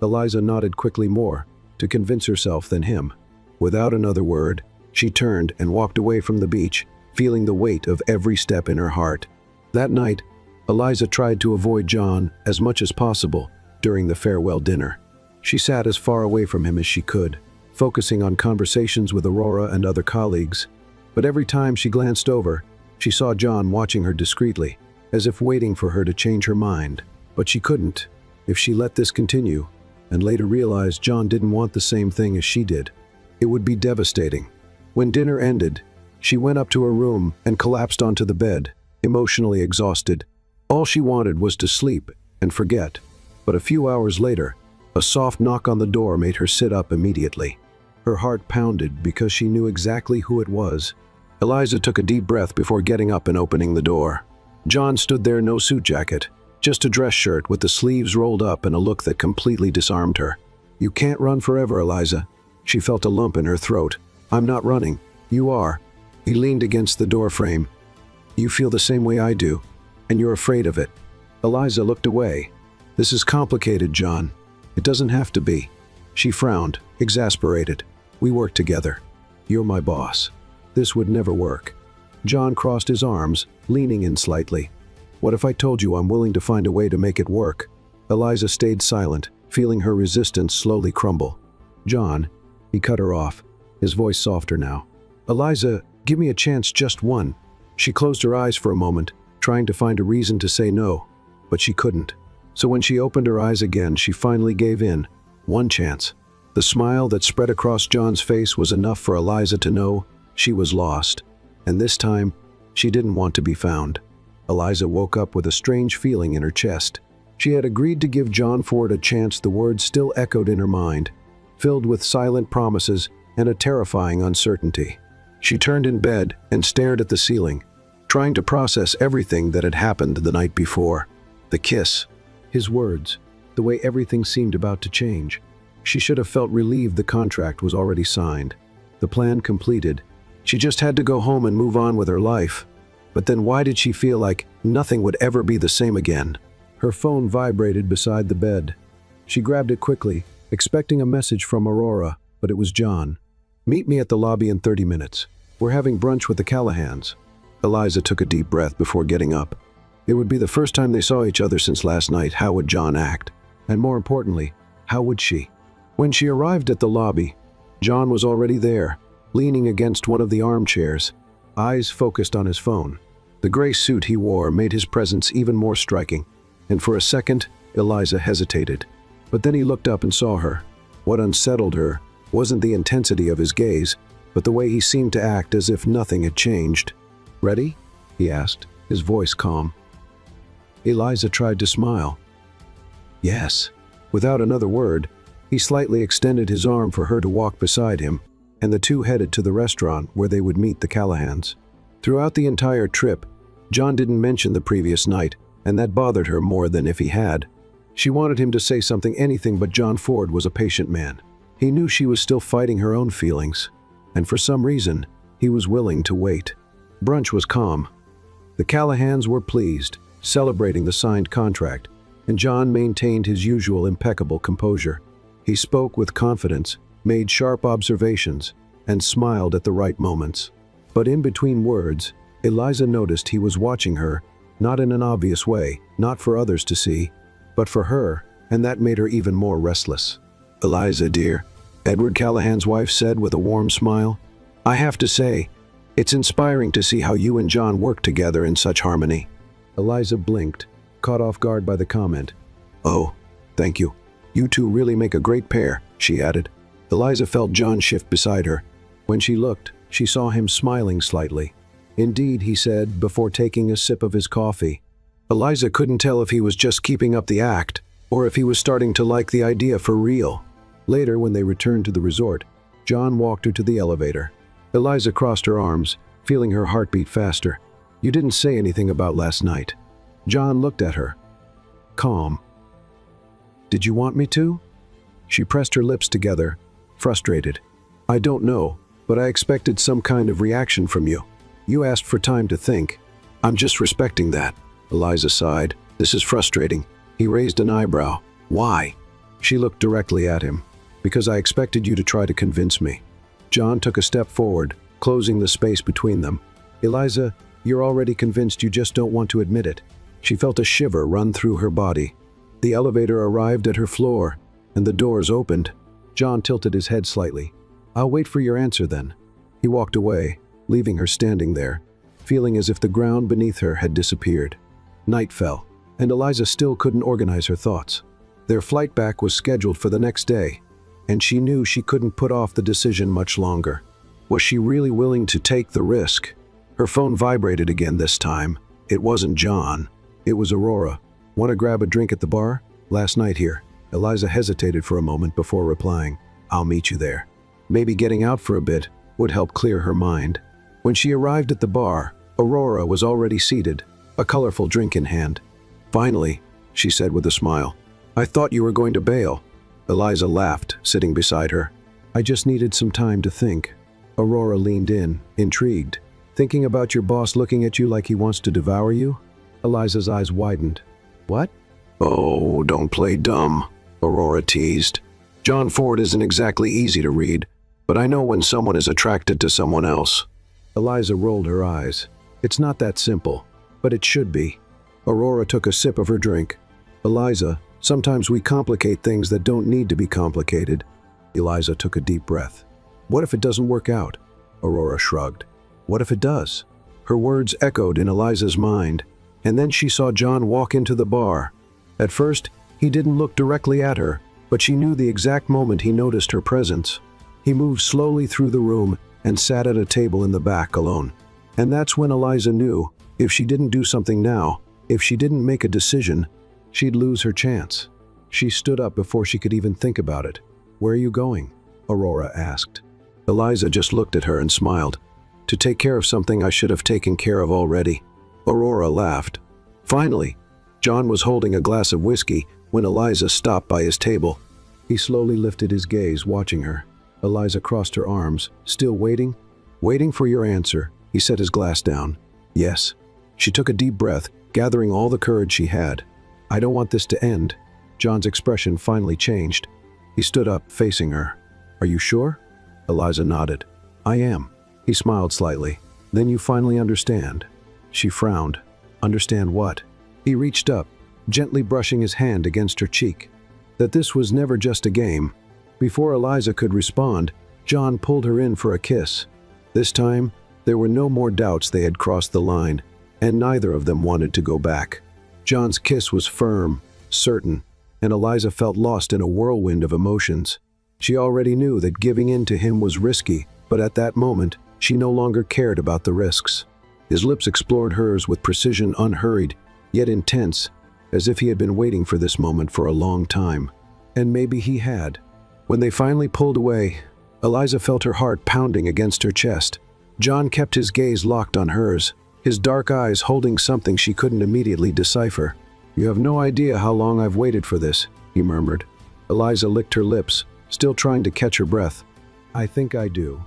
Eliza nodded quickly, more to convince herself than him. Without another word, she turned and walked away from the beach, feeling the weight of every step in her heart. That night, Eliza tried to avoid John as much as possible during the farewell dinner. She sat as far away from him as she could, focusing on conversations with Aurora and other colleagues. But every time she glanced over, she saw John watching her discreetly, as if waiting for her to change her mind. But she couldn't. If she let this continue, and later realized John didn't want the same thing as she did, it would be devastating. When dinner ended, she went up to her room and collapsed onto the bed, emotionally exhausted. All she wanted was to sleep and forget. But a few hours later, a soft knock on the door made her sit up immediately. Her heart pounded because she knew exactly who it was. Eliza took a deep breath before getting up and opening the door. John stood there, no suit jacket, just a dress shirt with the sleeves rolled up and a look that completely disarmed her. "You can't run forever, Eliza." She felt a lump in her throat. "I'm not running. You are." He leaned against the door frame. "You feel the same way I do, and you're afraid of it." Eliza looked away. "This is complicated, John. It doesn't have to be." She frowned, exasperated. "We work together. You're my boss. This would never work." John crossed his arms, leaning in slightly. "What if I told you I'm willing to find a way to make it work?" Eliza stayed silent, feeling her resistance slowly crumble. "John," he cut her off, his voice softer now. "Eliza, give me a chance, just one." She closed her eyes for a moment, trying to find a reason to say no, but she couldn't. So when she opened her eyes again, she finally gave in. One chance. The smile that spread across John's face was enough for Eliza to know she was lost. And this time, she didn't want to be found. Eliza woke up with a strange feeling in her chest. She had agreed to give John Ford a chance. The words still echoed in her mind, filled with silent promises and a terrifying uncertainty. She turned in bed and stared at the ceiling, trying to process everything that had happened the night before. The kiss, his words, the way everything seemed about to change. She should have felt relieved the contract was already signed, the plan completed. She just had to go home and move on with her life. But then why did she feel like nothing would ever be the same again? Her phone vibrated beside the bed. She grabbed it quickly, expecting a message from Aurora, but it was John. "Meet me at the lobby in 30 minutes. We're having brunch with the Callahans." Eliza took a deep breath before getting up. It would be the first time they saw each other since last night. How would John act? And more importantly, how would she? When she arrived at the lobby, John was already there, leaning against one of the armchairs, eyes focused on his phone. The gray suit he wore made his presence even more striking, and for a second, Eliza hesitated. But then he looked up and saw her. What unsettled her wasn't the intensity of his gaze, but the way he seemed to act as if nothing had changed. "Ready?" he asked, his voice calm. Eliza tried to smile. Yes. Without another word, he slightly extended his arm for her to walk beside him, and the two headed to the restaurant where they would meet the Callahans. Throughout the entire trip, John didn't mention the previous night, and that bothered her more than if he had. She wanted him to say something, anything, but John Ford was a patient man. He knew she was still fighting her own feelings, and for some reason, he was willing to wait. Brunch was calm. The Callahans were pleased, celebrating the signed contract, and John maintained his usual impeccable composure. He spoke with confidence, made sharp observations, and smiled at the right moments. But in between words, Eliza noticed he was watching her, not in an obvious way, not for others to see, but for her, and that made her even more restless. "Eliza, dear," Edward Callahan's wife said with a warm smile, "I have to say, it's inspiring to see how you and John work together in such harmony." Eliza blinked, caught off guard by the comment. "Oh, thank you. You two really make a great pair," she added. Eliza felt John shift beside her. When she looked, she saw him smiling slightly. "Indeed," he said before taking a sip of his coffee. Eliza couldn't tell if he was just keeping up the act or if he was starting to like the idea for real. Later, when they returned to the resort, John walked her to the elevator. Eliza crossed her arms, feeling her heartbeat faster. "You didn't say anything about last night." John looked at her, calm. "Did you want me to?" She pressed her lips together, frustrated. "I don't know, but I expected some kind of reaction from you. You asked for time to think. I'm just respecting that." Eliza sighed. "This is frustrating." He raised an eyebrow. "Why?" She looked directly at him. "Because I expected you to try to convince me." John took a step forward, closing the space between them. "Eliza, you're already convinced, you just don't want to admit it." She felt a shiver run through her body. The elevator arrived at her floor, and the doors opened. John tilted his head slightly. "I'll wait for your answer then." He walked away, leaving her standing there, feeling as if the ground beneath her had disappeared. Night fell, and Eliza still couldn't organize her thoughts. Their flight back was scheduled for the next day, and she knew she couldn't put off the decision much longer. Was she really willing to take the risk? Her phone vibrated again this time. It wasn't John. It was Aurora. "Want to grab a drink at the bar? Last night here." Eliza hesitated for a moment before replying, "I'll meet you there." Maybe getting out for a bit would help clear her mind. When she arrived at the bar, Aurora was already seated, a colorful drink in hand. "Finally," she said with a smile. "I thought you were going to bail." Eliza laughed, sitting beside her. "I just needed some time to think." Aurora leaned in, intrigued. "Thinking about your boss looking at you like he wants to devour you?" Eliza's eyes widened. "What?" "Oh, don't play dumb," Aurora teased. "John Ford isn't exactly easy to read, but I know when someone is attracted to someone else." Eliza rolled her eyes. "It's not that simple, but it should be." Aurora took a sip of her drink. "Eliza, sometimes we complicate things that don't need to be complicated." Eliza took a deep breath. "What if it doesn't work out?" Aurora shrugged. "What if it does?" Her words echoed in Eliza's mind, and then she saw John walk into the bar. At first, he didn't look directly at her, but she knew the exact moment he noticed her presence. He moved slowly through the room and sat at a table in the back alone. And that's when Eliza knew, if she didn't do something now, if she didn't make a decision, she'd lose her chance. She stood up before she could even think about it. "Where are you going?" Aurora asked. Eliza just looked at her and smiled. "To take care of something I should have taken care of already." Aurora laughed. Finally, John was holding a glass of whiskey when Eliza stopped by his table. He slowly lifted his gaze, watching her. Eliza crossed her arms. "Still waiting?" "Waiting for your answer." He set his glass down. "Yes." She took a deep breath, gathering all the courage she had. "I don't want this to end." John's expression finally changed. He stood up, facing her. "Are you sure?" Eliza nodded. "I am." He smiled slightly. "Then you finally understand." She frowned. "Understand what?" He reached up, gently brushing his hand against her cheek. That this was never just a game. Before Eliza could respond, John pulled her in for a kiss. This time, there were no more doubts they had crossed the line, and neither of them wanted to go back. John's kiss was firm, certain, and Eliza felt lost in a whirlwind of emotions. She already knew that giving in to him was risky, but at that moment, she no longer cared about the risks. His lips explored hers with precision, unhurried, yet intense, as if he had been waiting for this moment for a long time. And maybe he had. When they finally pulled away, Eliza felt her heart pounding against her chest. John kept his gaze locked on hers, his dark eyes holding something she couldn't immediately decipher. "You have no idea how long I've waited for this," he murmured. Eliza licked her lips, still trying to catch her breath. "I think I do."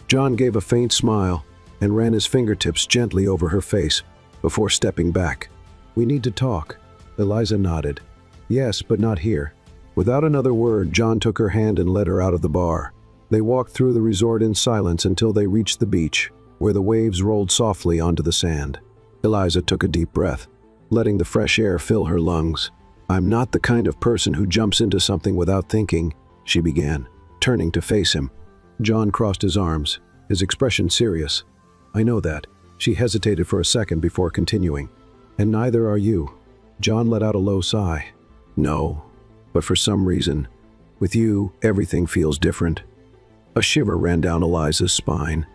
John gave a faint smile and ran his fingertips gently over her face before stepping back. "We need to talk." Eliza nodded. "Yes, but not here." Without another word, John took her hand and led her out of the bar. They walked through the resort in silence until they reached the beach, where the waves rolled softly onto the sand. Eliza took a deep breath, letting the fresh air fill her lungs. "I'm not the kind of person who jumps into something without thinking," she began, turning to face him. John crossed his arms, his expression serious. "I know that." She hesitated for a second before continuing. "And neither are you." John let out a low sigh. "No, but for some reason, with you, everything feels different." A shiver ran down Eliza's spine.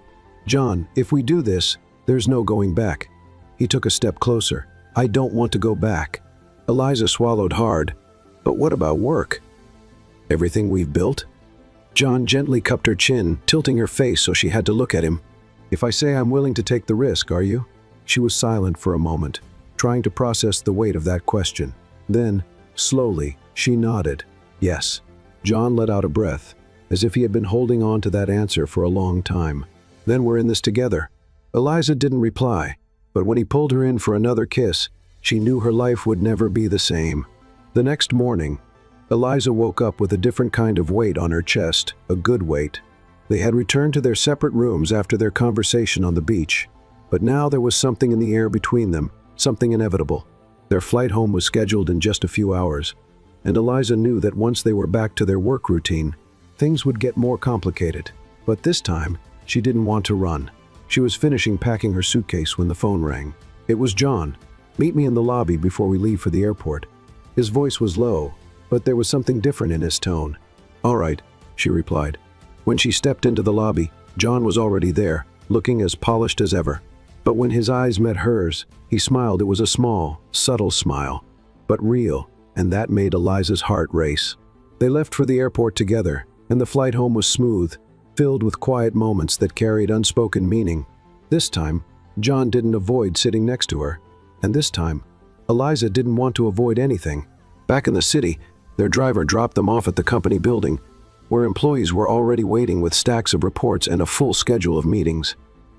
"John, if we do this, there's no going back." He took a step closer. "I don't want to go back." Eliza swallowed hard. "But what about work? Everything we've built?" John gently cupped her chin, tilting her face so she had to look at him. "If I say I'm willing to take the risk, are you?" She was silent for a moment, trying to process the weight of that question. Then, slowly, she nodded. "Yes." John let out a breath, as if he had been holding on to that answer for a long time. "Then we're in this together." Eliza didn't reply, but when he pulled her in for another kiss, she knew her life would never be the same. The next morning, Eliza woke up with a different kind of weight on her chest, a good weight. They had returned to their separate rooms after their conversation on the beach, but now there was something in the air between them, something inevitable. Their flight home was scheduled in just a few hours, and Eliza knew that once they were back to their work routine, things would get more complicated. But this time, she didn't want to run. She was finishing packing her suitcase when the phone rang. It was John. "Meet me in the lobby before we leave for the airport." His voice was low, but there was something different in his tone. "All right," she replied. When she stepped into the lobby, John was already there, looking as polished as ever. But when his eyes met hers, he smiled. It was a small, subtle smile, but real, and that made Eliza's heart race. They left for the airport together, and the flight home was smooth, filled with quiet moments that carried unspoken meaning. This time, John didn't avoid sitting next to her, and this time, Eliza didn't want to avoid anything. Back in the city, their driver dropped them off at the company building, where employees were already waiting with stacks of reports and a full schedule of meetings.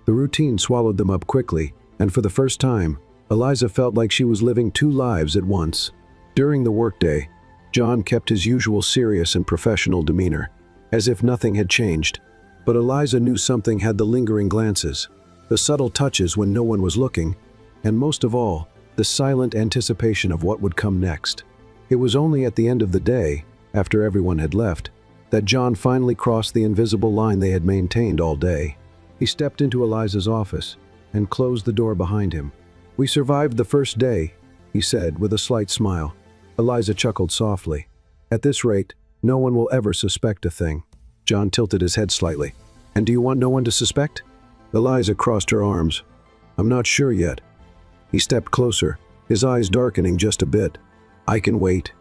The routine swallowed them up quickly, and for the first time, Eliza felt like she was living two lives at once. During the workday, John kept his usual serious and professional demeanor, as if nothing had changed. But Eliza knew something had the lingering glances, the subtle touches when no one was looking, and most of all, the silent anticipation of what would come next. It was only at the end of the day, after everyone had left, that John finally crossed the invisible line they had maintained all day. He stepped into Eliza's office and closed the door behind him. "We survived the first day," he said with a slight smile. Eliza chuckled softly. "At this rate, no one will ever suspect a thing." John tilted his head slightly. "And do you want no one to suspect?" Eliza crossed her arms. "I'm not sure yet." He stepped closer, his eyes darkening just a bit. "I can wait."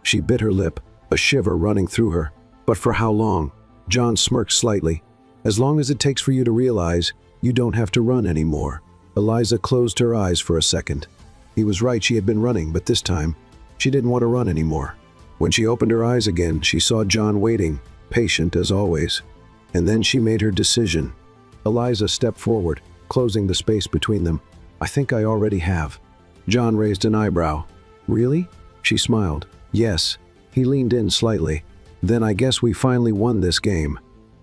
She bit her lip, a shiver running through her. "But for how long?" John smirked slightly. "As long as it takes for you to realize you don't have to run anymore." Eliza closed her eyes for a second. He was right, she had been running, but this time, she didn't want to run anymore. When she opened her eyes again, she saw John waiting, patient as always. And then she made her decision. Eliza stepped forward, closing the space between them. "I think I already have." John raised an eyebrow. "Really?" She smiled. "Yes." He leaned in slightly. "Then I guess we finally won this game."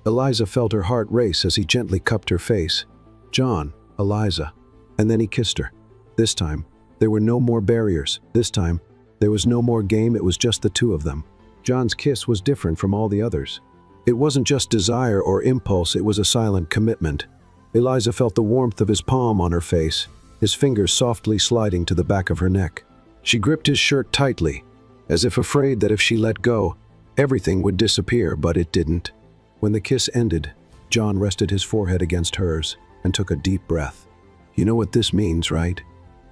Eliza felt her heart race as he gently cupped her face. "John, Eliza." And then he kissed her. This time, there were no more barriers. This time, there was no more game, it was just the two of them. John's kiss was different from all the others. It wasn't just desire or impulse, it was a silent commitment. Eliza felt the warmth of his palm on her face, his fingers softly sliding to the back of her neck. She gripped his shirt tightly, as if afraid that if she let go, everything would disappear, but it didn't. When the kiss ended, John rested his forehead against hers and took a deep breath. "You know what this means, right?"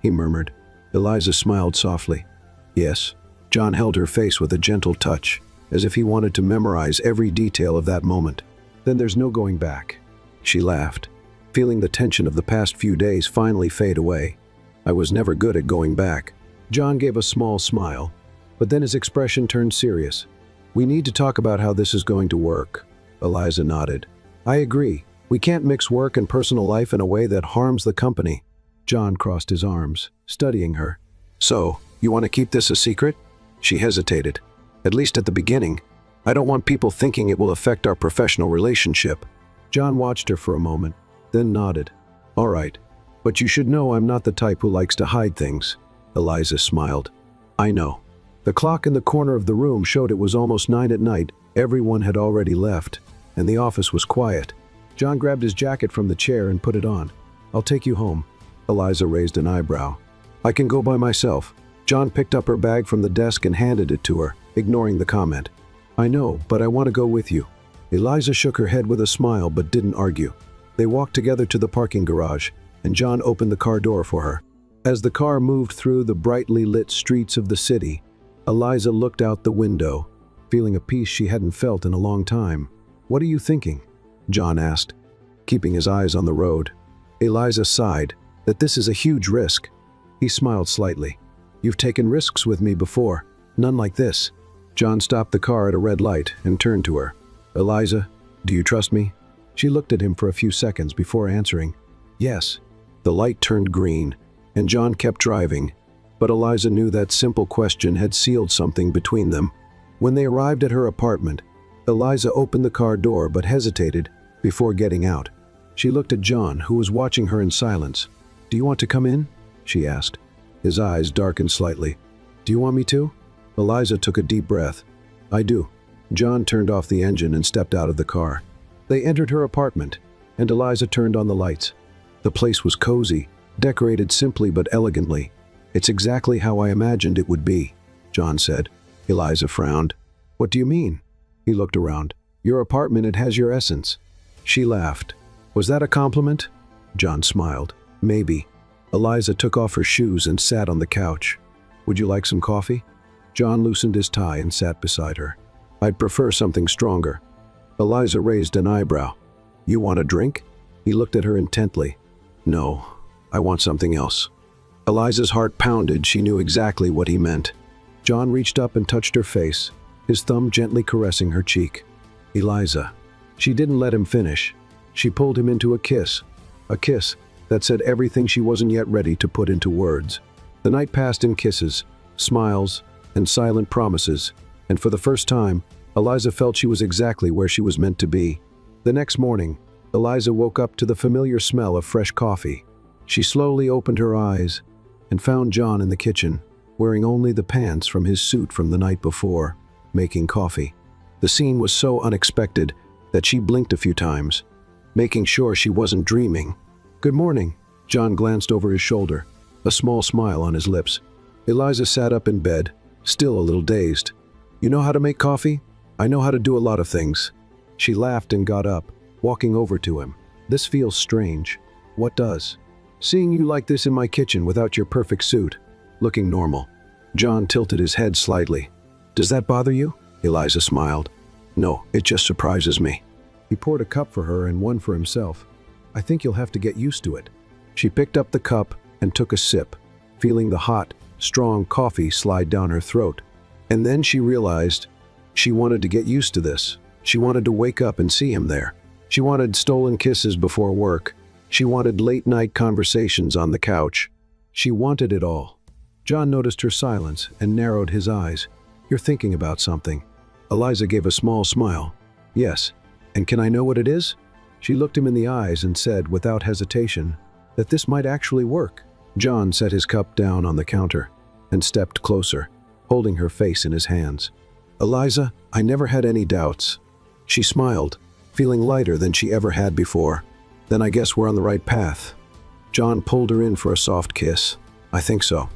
he murmured. Eliza smiled softly. Yes. John held her face with a gentle touch, as if he wanted to memorize every detail of that moment. Then there's no going back. She laughed, feeling the tension of the past few days finally fade away. I was never good at going back. John gave a small smile, but then his expression turned serious. We need to talk about how this is going to work. Eliza nodded. I agree. We can't mix work and personal life in a way that harms the company. John crossed his arms, studying her. So, you want to keep this a secret? She hesitated. At least at the beginning. I don't want people thinking it will affect our professional relationship. John watched her for a moment, then nodded. All right, but you should know I'm not the type who likes to hide things. Eliza smiled. I know. The clock in the corner of the room showed it was almost 9 at night. Everyone had already left, and the office was quiet. John grabbed his jacket from the chair and put it on. I'll take you home. Eliza raised an eyebrow. I can go by myself. John picked up her bag from the desk and handed it to her, ignoring the comment. I know, but I want to go with you. Eliza shook her head with a smile but didn't argue. They walked together to the parking garage, and John opened the car door for her. As the car moved through the brightly lit streets of the city, Eliza looked out the window, feeling a peace she hadn't felt in a long time. What are you thinking? John asked, keeping his eyes on the road. Eliza sighed, that this is a huge risk. He smiled slightly. You've taken risks with me before, none like this. John stopped the car at a red light and turned to her. Eliza, do you trust me? She looked at him for a few seconds before answering. Yes. The light turned green, and John kept driving, but Eliza knew that simple question had sealed something between them. When they arrived at her apartment, Eliza opened the car door but hesitated before getting out. She looked at John, who was watching her in silence. Do you want to come in? She asked. His eyes darkened slightly. Do you want me to? Eliza took a deep breath. I do. John turned off the engine and stepped out of the car. They entered her apartment, and Eliza turned on the lights. The place was cozy, decorated simply but elegantly. It's exactly how I imagined it would be, John said. Eliza frowned. What do you mean? He looked around. Your apartment, it has your essence. She laughed. Was that a compliment? John smiled. Maybe. Eliza took off her shoes and sat on the couch. Would you like some coffee? John loosened his tie and sat beside her. I'd prefer something stronger. Eliza raised an eyebrow. You want a drink? He looked at her intently. No, I want something else. Eliza's heart pounded. She knew exactly what he meant. John reached up and touched her face, his thumb gently caressing her cheek. Eliza. She didn't let him finish. She pulled him into a kiss that said everything she wasn't yet ready to put into words. The night passed in kisses, smiles, and silent promises, and for the first time, Eliza felt she was exactly where she was meant to be. The next morning, Eliza woke up to the familiar smell of fresh coffee. She slowly opened her eyes and found John in the kitchen, wearing only the pants from his suit from the night before, making coffee. The scene was so unexpected that she blinked a few times, making sure she wasn't dreaming. Good morning. John glanced over his shoulder, a small smile on his lips. Eliza sat up in bed, still a little dazed. You know how to make coffee? I know how to do a lot of things. She laughed and got up, walking over to him. This feels strange. What does? Seeing you like this in my kitchen without your perfect suit, looking normal. John tilted his head slightly. Does that bother you? Eliza smiled. No, it just surprises me. He poured a cup for her and one for himself. I think you'll have to get used to it. She picked up the cup and took a sip, feeling the hot, strong coffee slide down her throat. And then she realized she wanted to get used to this. She wanted to wake up and see him there. She wanted stolen kisses before work. She wanted late-night conversations on the couch. She wanted it all. John noticed her silence and narrowed his eyes. You're thinking about something. Eliza gave a small smile. Yes. And can I know what it is? She looked him in the eyes and said, without hesitation, that this might actually work. John set his cup down on the counter and stepped closer, holding her face in his hands. Eliza, I never had any doubts. She smiled, feeling lighter than she ever had before. Then I guess we're on the right path. John pulled her in for a soft kiss. I think so.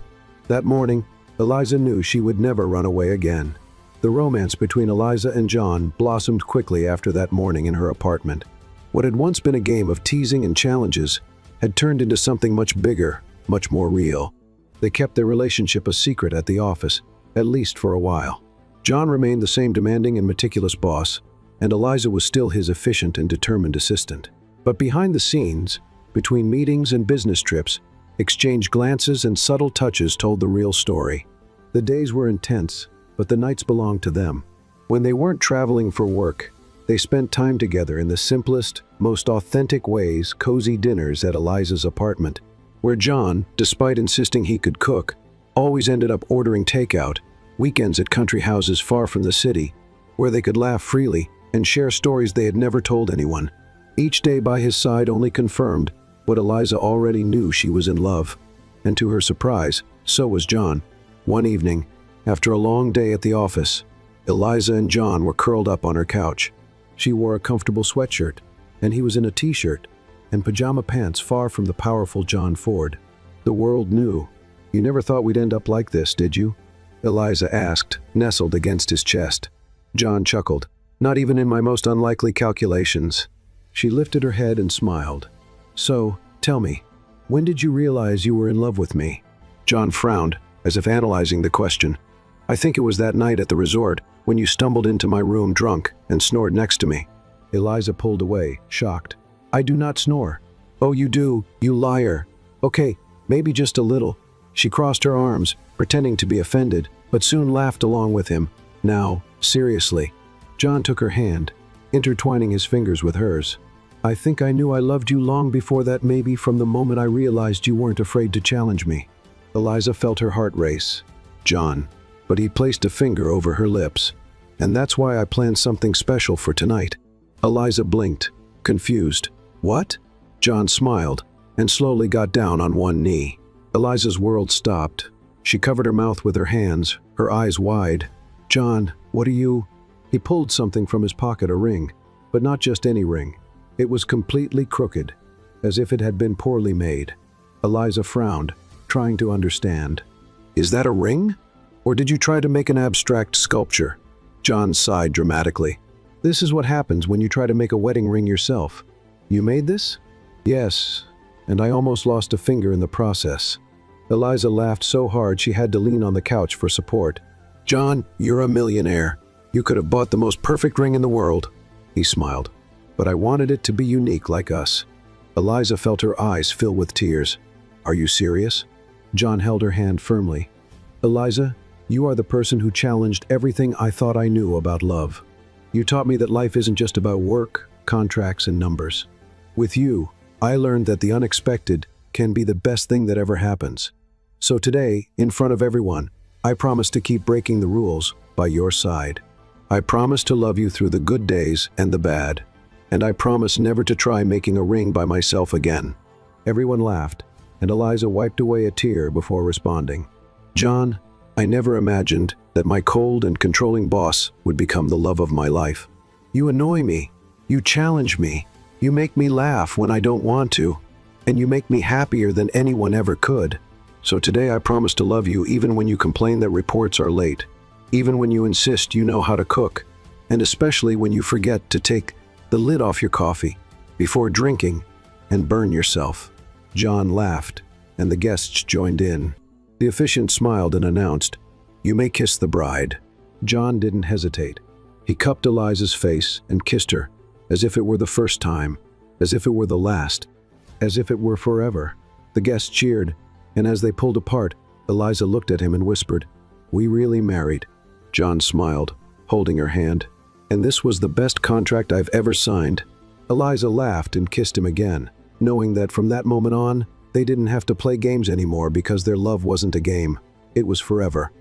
That morning, Eliza knew she would never run away again. The romance between Eliza and John blossomed quickly after that morning in her apartment. What had once been a game of teasing and challenges had turned into something much bigger, much more real. They kept their relationship a secret at the office, at least for a while. John remained the same demanding and meticulous boss, and Eliza was still his efficient and determined assistant. But behind the scenes, between meetings and business trips, exchanged glances and subtle touches told the real story. The days were intense, but the nights belonged to them. When they weren't traveling for work, they spent time together in the simplest, most authentic ways, cozy dinners at Eliza's apartment, where John, despite insisting he could cook, always ended up ordering takeout, weekends at country houses far from the city, where they could laugh freely and share stories they had never told anyone. Each day by his side only confirmed what Eliza already knew: she was in love. And to her surprise, so was John. One evening, after a long day at the office, Eliza and John were curled up on her couch. She wore a comfortable sweatshirt, and he was in a t-shirt and pajama pants, far from the powerful John Ford. The world knew. "You never thought we'd end up like this, did you?" Eliza asked, nestled against his chest. John chuckled. "Not even in my most unlikely calculations." She lifted her head and smiled. "So, tell me, when did you realize you were in love with me?" John frowned, as if analyzing the question. "I think it was that night at the resort, when you stumbled into my room drunk and snored next to me." Eliza pulled away, shocked. "I do not snore." "Oh, you do, you liar." "Okay, maybe just a little." She crossed her arms, pretending to be offended, but soon laughed along with him. "Now, seriously." John took her hand, intertwining his fingers with hers. "I think I knew I loved you long before that, maybe from the moment I realized you weren't afraid to challenge me." Eliza felt her heart race. "John," but he placed a finger over her lips. "And that's why I planned something special for tonight." Eliza blinked, confused. "What?" John smiled and slowly got down on one knee. Eliza's world stopped. She covered her mouth with her hands, her eyes wide. "John, what are you—" He pulled something from his pocket, a ring, but not just any ring. It was completely crooked, as if it had been poorly made. Eliza frowned, trying to understand. "Is that a ring? Or did you try to make an abstract sculpture?" John sighed dramatically. "This is what happens when you try to make a wedding ring yourself." "You made this?" "Yes, and I almost lost a finger in the process." Eliza laughed so hard she had to lean on the couch for support. "John, you're a millionaire. You could have bought the most perfect ring in the world." He smiled. "But I wanted it to be unique, like us." Eliza felt her eyes fill with tears. "Are you serious?" John held her hand firmly. "Eliza, you are the person who challenged everything I thought I knew about love. You taught me that life isn't just about work, contracts, and numbers. With you, I learned that the unexpected can be the best thing that ever happens. So today, in front of everyone, I promise to keep breaking the rules by your side. I promise to love you through the good days and the bad. And I promise never to try making a ring by myself again." Everyone laughed, and Eliza wiped away a tear before responding. "John, I never imagined that my cold and controlling boss would become the love of my life. You annoy me. You challenge me. You make me laugh when I don't want to. And you make me happier than anyone ever could. So today I promise to love you even when you complain that reports are late, even when you insist you know how to cook, and especially when you forget to take the lid off your coffee before drinking and burn yourself." John laughed, and the guests joined in. The officiant smiled and announced, "You may kiss the bride." John didn't hesitate. He cupped Eliza's face and kissed her, as if it were the first time, as if it were the last, as if it were forever. The guests cheered, and as they pulled apart, Eliza looked at him and whispered, "We really married." John smiled, holding her hand. "And this was the best contract I've ever signed." Eliza laughed and kissed him again, knowing that from that moment on, they didn't have to play games anymore because their love wasn't a game. It was forever.